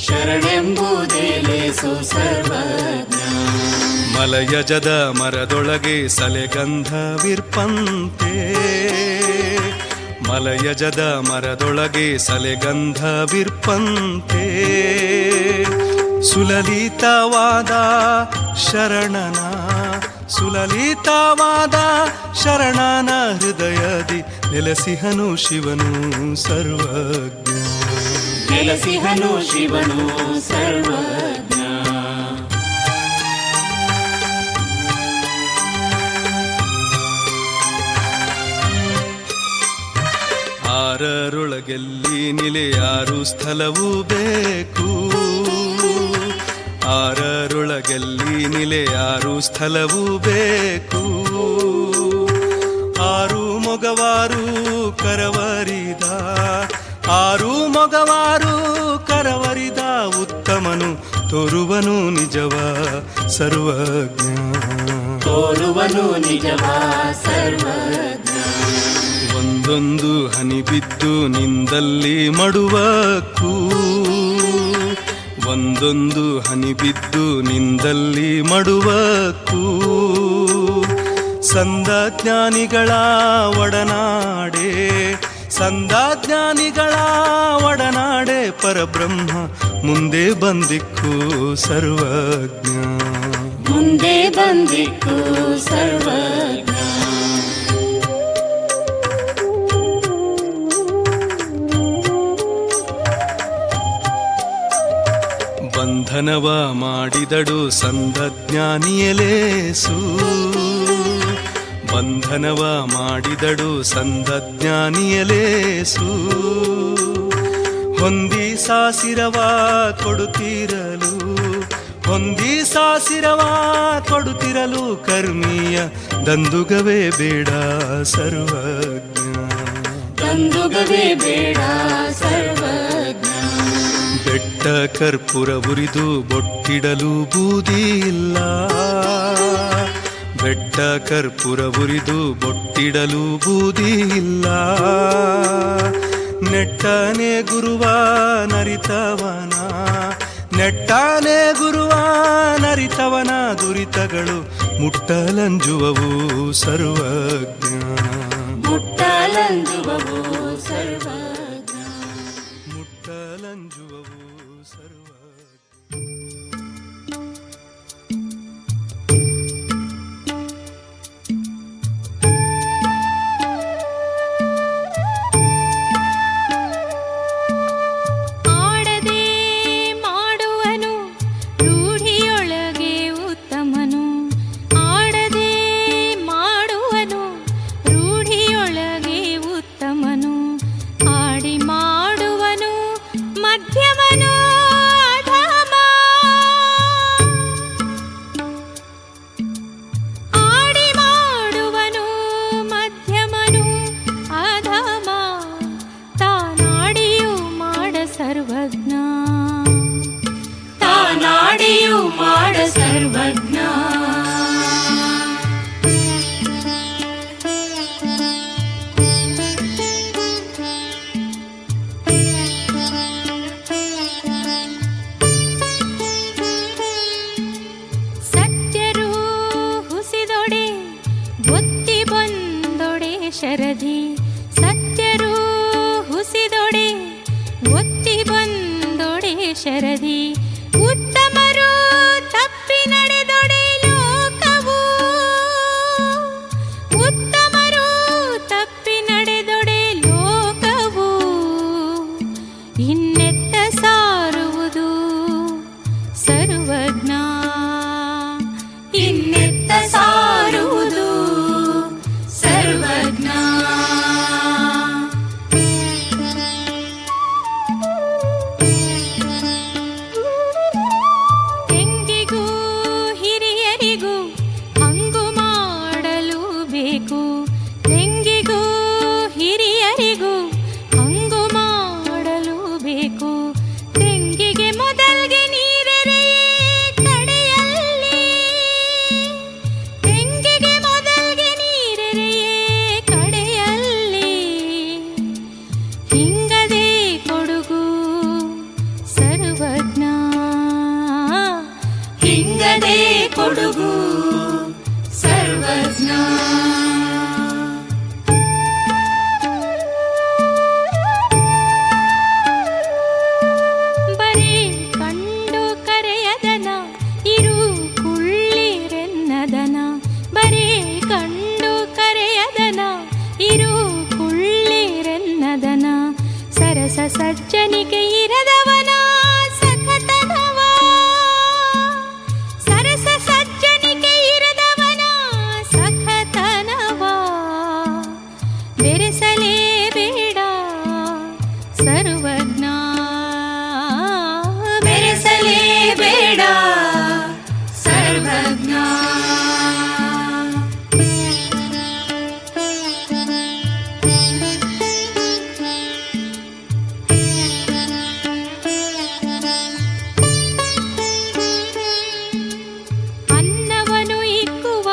ಶರಣೆಂಬುದೇಲೇಸು ಸರ್ವಜ್ಞ ಮಲಯಜದ ಮರದೊಳಗೆ ಸಲೆಗಂಧವಿರ್ಪಂತೆ ಮಲಯಜದ ಮರದೊಳಗೆ ಸಲೆಗಂಧವಿರ್ಪಂತೆ ಸುಲಲಿತವಾದ ಶರಣನ ಸುಲಲಿತವಾದ ಶರಣನ ಹೃದಯದಿ ನೆಲೆಸಿಹನು ಶಿವನು ಸರ್ವಜ್ಞ ನೆಲೆಸಿಹನು ಶಿವನು ಸರ್ವಜ್ಞ ಆರರೊಳಗೆಲ್ಲಿ ನಿಲೆಯಾರು ಸ್ಥಳವೂ ಬೇಕು ಆರರೊಳಗೆಲ್ಲಿ ನಿಲೆಯಾರು ಸ್ಥಳವೂ ಬೇಕು ಆರು ಮೊಗವಾರು ಕರವರಿದ ಆರು ಮೊಗವಾರು ಕರವರಿದ ಉತ್ತಮನು ತೋರುವನು ನಿಜವ ಸರ್ವಜ್ಞ ತೋರುವನು ನಿಜವ ಸರ್ವಜ್ಞ ಒಂದೊಂದು ಹನಿ ಬಿದ್ದು ನಿಂದಲ್ಲಿ ಮಡುವಕ್ಕೂ ಒಂದೊಂದು ಹನಿ ಬಿದ್ದು ನಿಂದಲ್ಲಿ ಮಡುವಕ್ಕೂ ಸಂದಜ್ಞಾನಿಗಳ ಒಡನಾಡೆ ಸಂದಜ್ಞಾನಿಗಳ ಒಡನಾಡೆ ಪರಬ್ರಹ್ಮ ಮುಂದೆ ಬಂದಿಕ್ಕು ಸರ್ವಜ್ಞ ಮುಂದೆ ಬಂದಿಕ್ಕು ಸರ್ವಜ್ಞ ಬಂಧನವ ಮಾಡಿದಡು ಸಂದಜ್ಞಾನಿಯಲೇಸು, ಬಂಧನವ ಮಾಡಿದಡು ಸಂದಜ್ಞಾನಿಯಲೇಸು. ಹೊಂದಿ ಸಾಸಿರವ ಕೊಡುತ್ತಿರಲು, ಹೊಂದಿ ಸಾಸಿರವ ಕೊಡುತ್ತಿರಲು ಕರ್ಮೀಯ ದಂದುಗವೇ ಬೇಡ ಸರ್ವಜ್ಞ, ದಂದುಗವೇ ಬೇಡ ಸರ್ವಜ್ಞ. ಬೆಟ್ಟ ಕರ್ಪೂರ ಉರಿದು ಬೊಟ್ಟಿಡಲು ಬೂದಿ ಇಲ್ಲ, ಬೆಟ್ಟ ಕರ್ಪೂರ ಉರಿದು ಬೊಟ್ಟಿಡಲು ಬೂದಿ ಇಲ್ಲ. ನೆಟ್ಟನೆ ಗುರುವ ನರಿತವನ, ನೆಟ್ಟನೆ ಗುರುವ ನರಿತವನ ದುರಿತಗಳು ಮುಟ್ಟಲಂಜುವವು ಸರ್ವಜ್ಞ, ಮುಟ್ಟಲಂಜುವವು ಸರ್ವಜ್ಞ, ಮುಟ್ಟಲಂಜುವವು ಸರ್ವಜ್ಞ. ಆಡದೆ ಮಾಡುವನು ರೂಢಿಯೊಳಗೆ ಉತ್ತಮನು, ಆಡದೆ ಮಾಡುವನು ರೂಢಿಯೊಳಗೆ ಉತ್ತಮನು. ಆಡಿ ಮಾಡುವನು ಮಧ್ಯಮನು ಅಧಮ, ಆಡಿ ಮಾಡುವನು ಮಧ್ಯಮನು ಅಧಮ. ತಾನಾಡಿಯೂ ಮಾಡ ಸರ್ವಜ್ಞ, ತಾನಾಡಿಯೂ ಮಾಡ ಸರ್ವಜ್ಞ. ಸತ್ಯರು ಹುಸಿದೊಡೆ ಒತ್ತಿ ಬಂದೊಡೆ ಶರದಿ, ಸತ್ಯರು ಹುಸಿದೊಡೆ ಒತ್ತಿ ಬಂದೊಡೆ ಶರದಿ. ಉತ್ತಮರು ತಪ್ಪಿ ನಡೆದೊಡೆ ಲೋಕವು, ಉತ್ತಮರು ತಪ್ಪಿ ನಡೆದೊಡೆ ಲೋಕವು. ಇನ್ನೆತ್ತ ಸಾರುವುದು ಸರ್ವಜ್ಞ, ಇನ್ನೆತ್ತ ಸಾರುವುದು ಸರ್ವಜ್ಞ. ತೆಂಗಿಗೂ ಹಿರಿಯರಿಗೂ ಹಂಗು ಮಾಡಲು ಬೇಕು, ತೆಂಗಿಗೂ ಹಿರಿಯರಿಗೂ ಹಂಗು ಮಾಡಲು ಬೇಕು. ತೆಂಗಿಗೆ ಮೊದಲಿಗೆ ನೀರೆರೆಯೇ ಕಡೆಯಲ್ಲಿ, ತೆಂಗಿಗೆ ಮೊದಲಿಗೆ ನೀರೆರೆಯೇ ಕಡೆಯಲ್ಲಿ. ಹಿಂಗದೆ ಕೊಡುಗು ಸರ್ವಜ್ಞ, ಹಿಂಗದೆ ಕೊಡುಗು ಸರ್ವಜ್ಞ. ಬರೀ ಕಂಡು ಕರೆಯದನ ಇರು ಕುಳ್ಳಿರೆನ್ನದನ, ಬರೀ ಕಂಡು ಕರೆಯದನ ಇರು ಕುಳ್ಳಿರೆನ್ನದನ. ಸರಸ ಸಜ್ಜನಿಕೆ ಇರದವನ ಸಖತನವ, ಸರಸ ಸಜ್ಜನಿಕೆ ಇರದವನ ಸಖತನವ. ಬೆರೆಸಲೇಬೇಡ ಸರ್ವಜ್ಞ, ಬೆರೆಸಲೇಬೇಡ ಸರ್ವಜ್ಞ. ಅನ್ನವನು ಇಕ್ಕುವ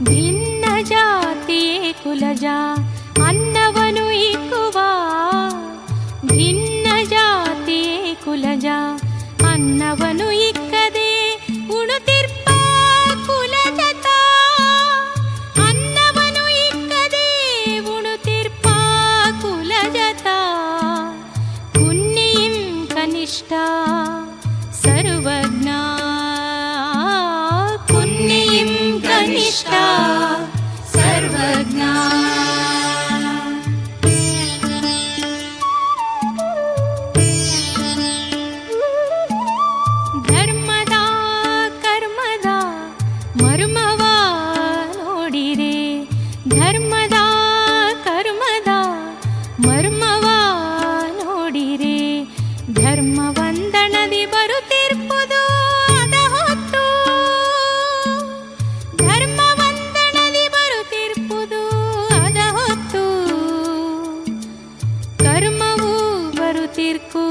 ಭಿನ್ನ ಜಾತಿಯೇ ಕುಲಜ, ಅನ್ನವನು ಇಕ್ಕುವ ಮರ್ಮವ ನೋಡಿರೆ ಧರ್ಮವಂದನದಿ ಬರುತ್ತಿರ್ಪುದು ಅದ ಹೊತ್ತು ಧರ್ಮವಂದನದಿ ಬರುತ್ತಿರ್ಪುದು ಅದ ಹೊತ್ತು ಕರ್ಮವು ಬರುತ್ತಿರ್ಕು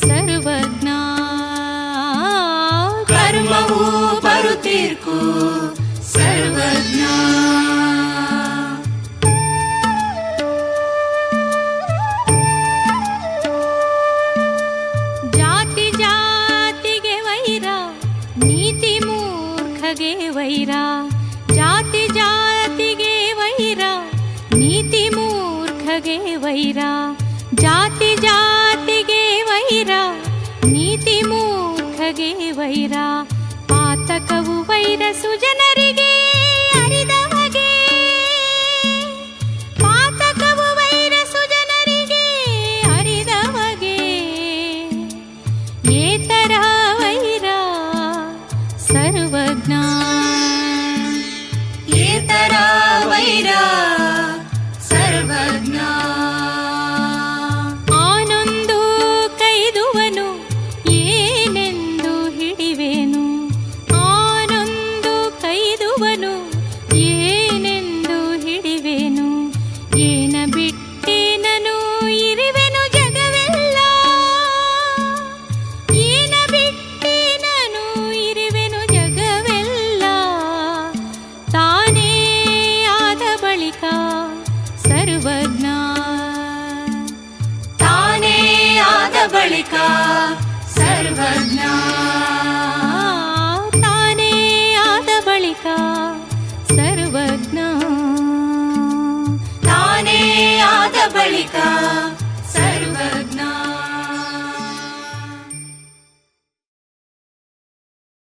ಸರ್ವಜ್ಞ ಕರ್ಮವು ಬರುತ್ತಿರ್ಕು ಸರ್ವಜ್ಞ ಜಾತಿ ಜಾತಿಗೆ ವೈರ ನೀತಿ ಮೂರ್ಖಗೆ ವೈರ ಜಾತಿ ಜಾತಿಗೆ ವೈರ ನೀತಿ ಮೂರ್ಖಗೆ ವೈರ ಜಾತಿ ಜಾತಿಗೆ ವೈರ ನೀತಿ ಮೂರ್ಖಗೆ ವೈರ ಪಾತಕವು ವೈರ ಸುಜನರಿಗೆ ಅರಿದವಗೆ ಪಾತಕವು ವೈರ ಸುಜನರಿಗೆ ಅರಿದವಗೆ ಏತರ ವೈರ ಸರ್ವಜ್ಞ ಏತರ ವೈರ ಸರ್ವಜ್ಞ ಆನೊಂದು ಕೈದುವನು ಏನೆಂದು ಹಿಡಿವೆನು ಆನೊಂದು ಕೈದುವನು ಏನೆಂದು ಹಿಡಿವೆನು ಏನ ಬಿಟ್ಟೇನನು ಇರುವೆನು ಜಗವೆಲ್ಲ ಏನ ಬಿಟ್ಟೇನನು ಇರುವೆನು ಜಗವೆಲ್ಲ ತಾನೇ ಆದ ಬಳಿಕ ಸರ್ವಜ್ಞ ತಾನೇ ಆದ ಬಳಿಕ ಸರ್ವಜ್ಞ ತಾನೇ ಆದ ಬಳಿಕ ಸರ್ವಜ್ಞ ತಾನೇ ಆದ ಬಳಿಕ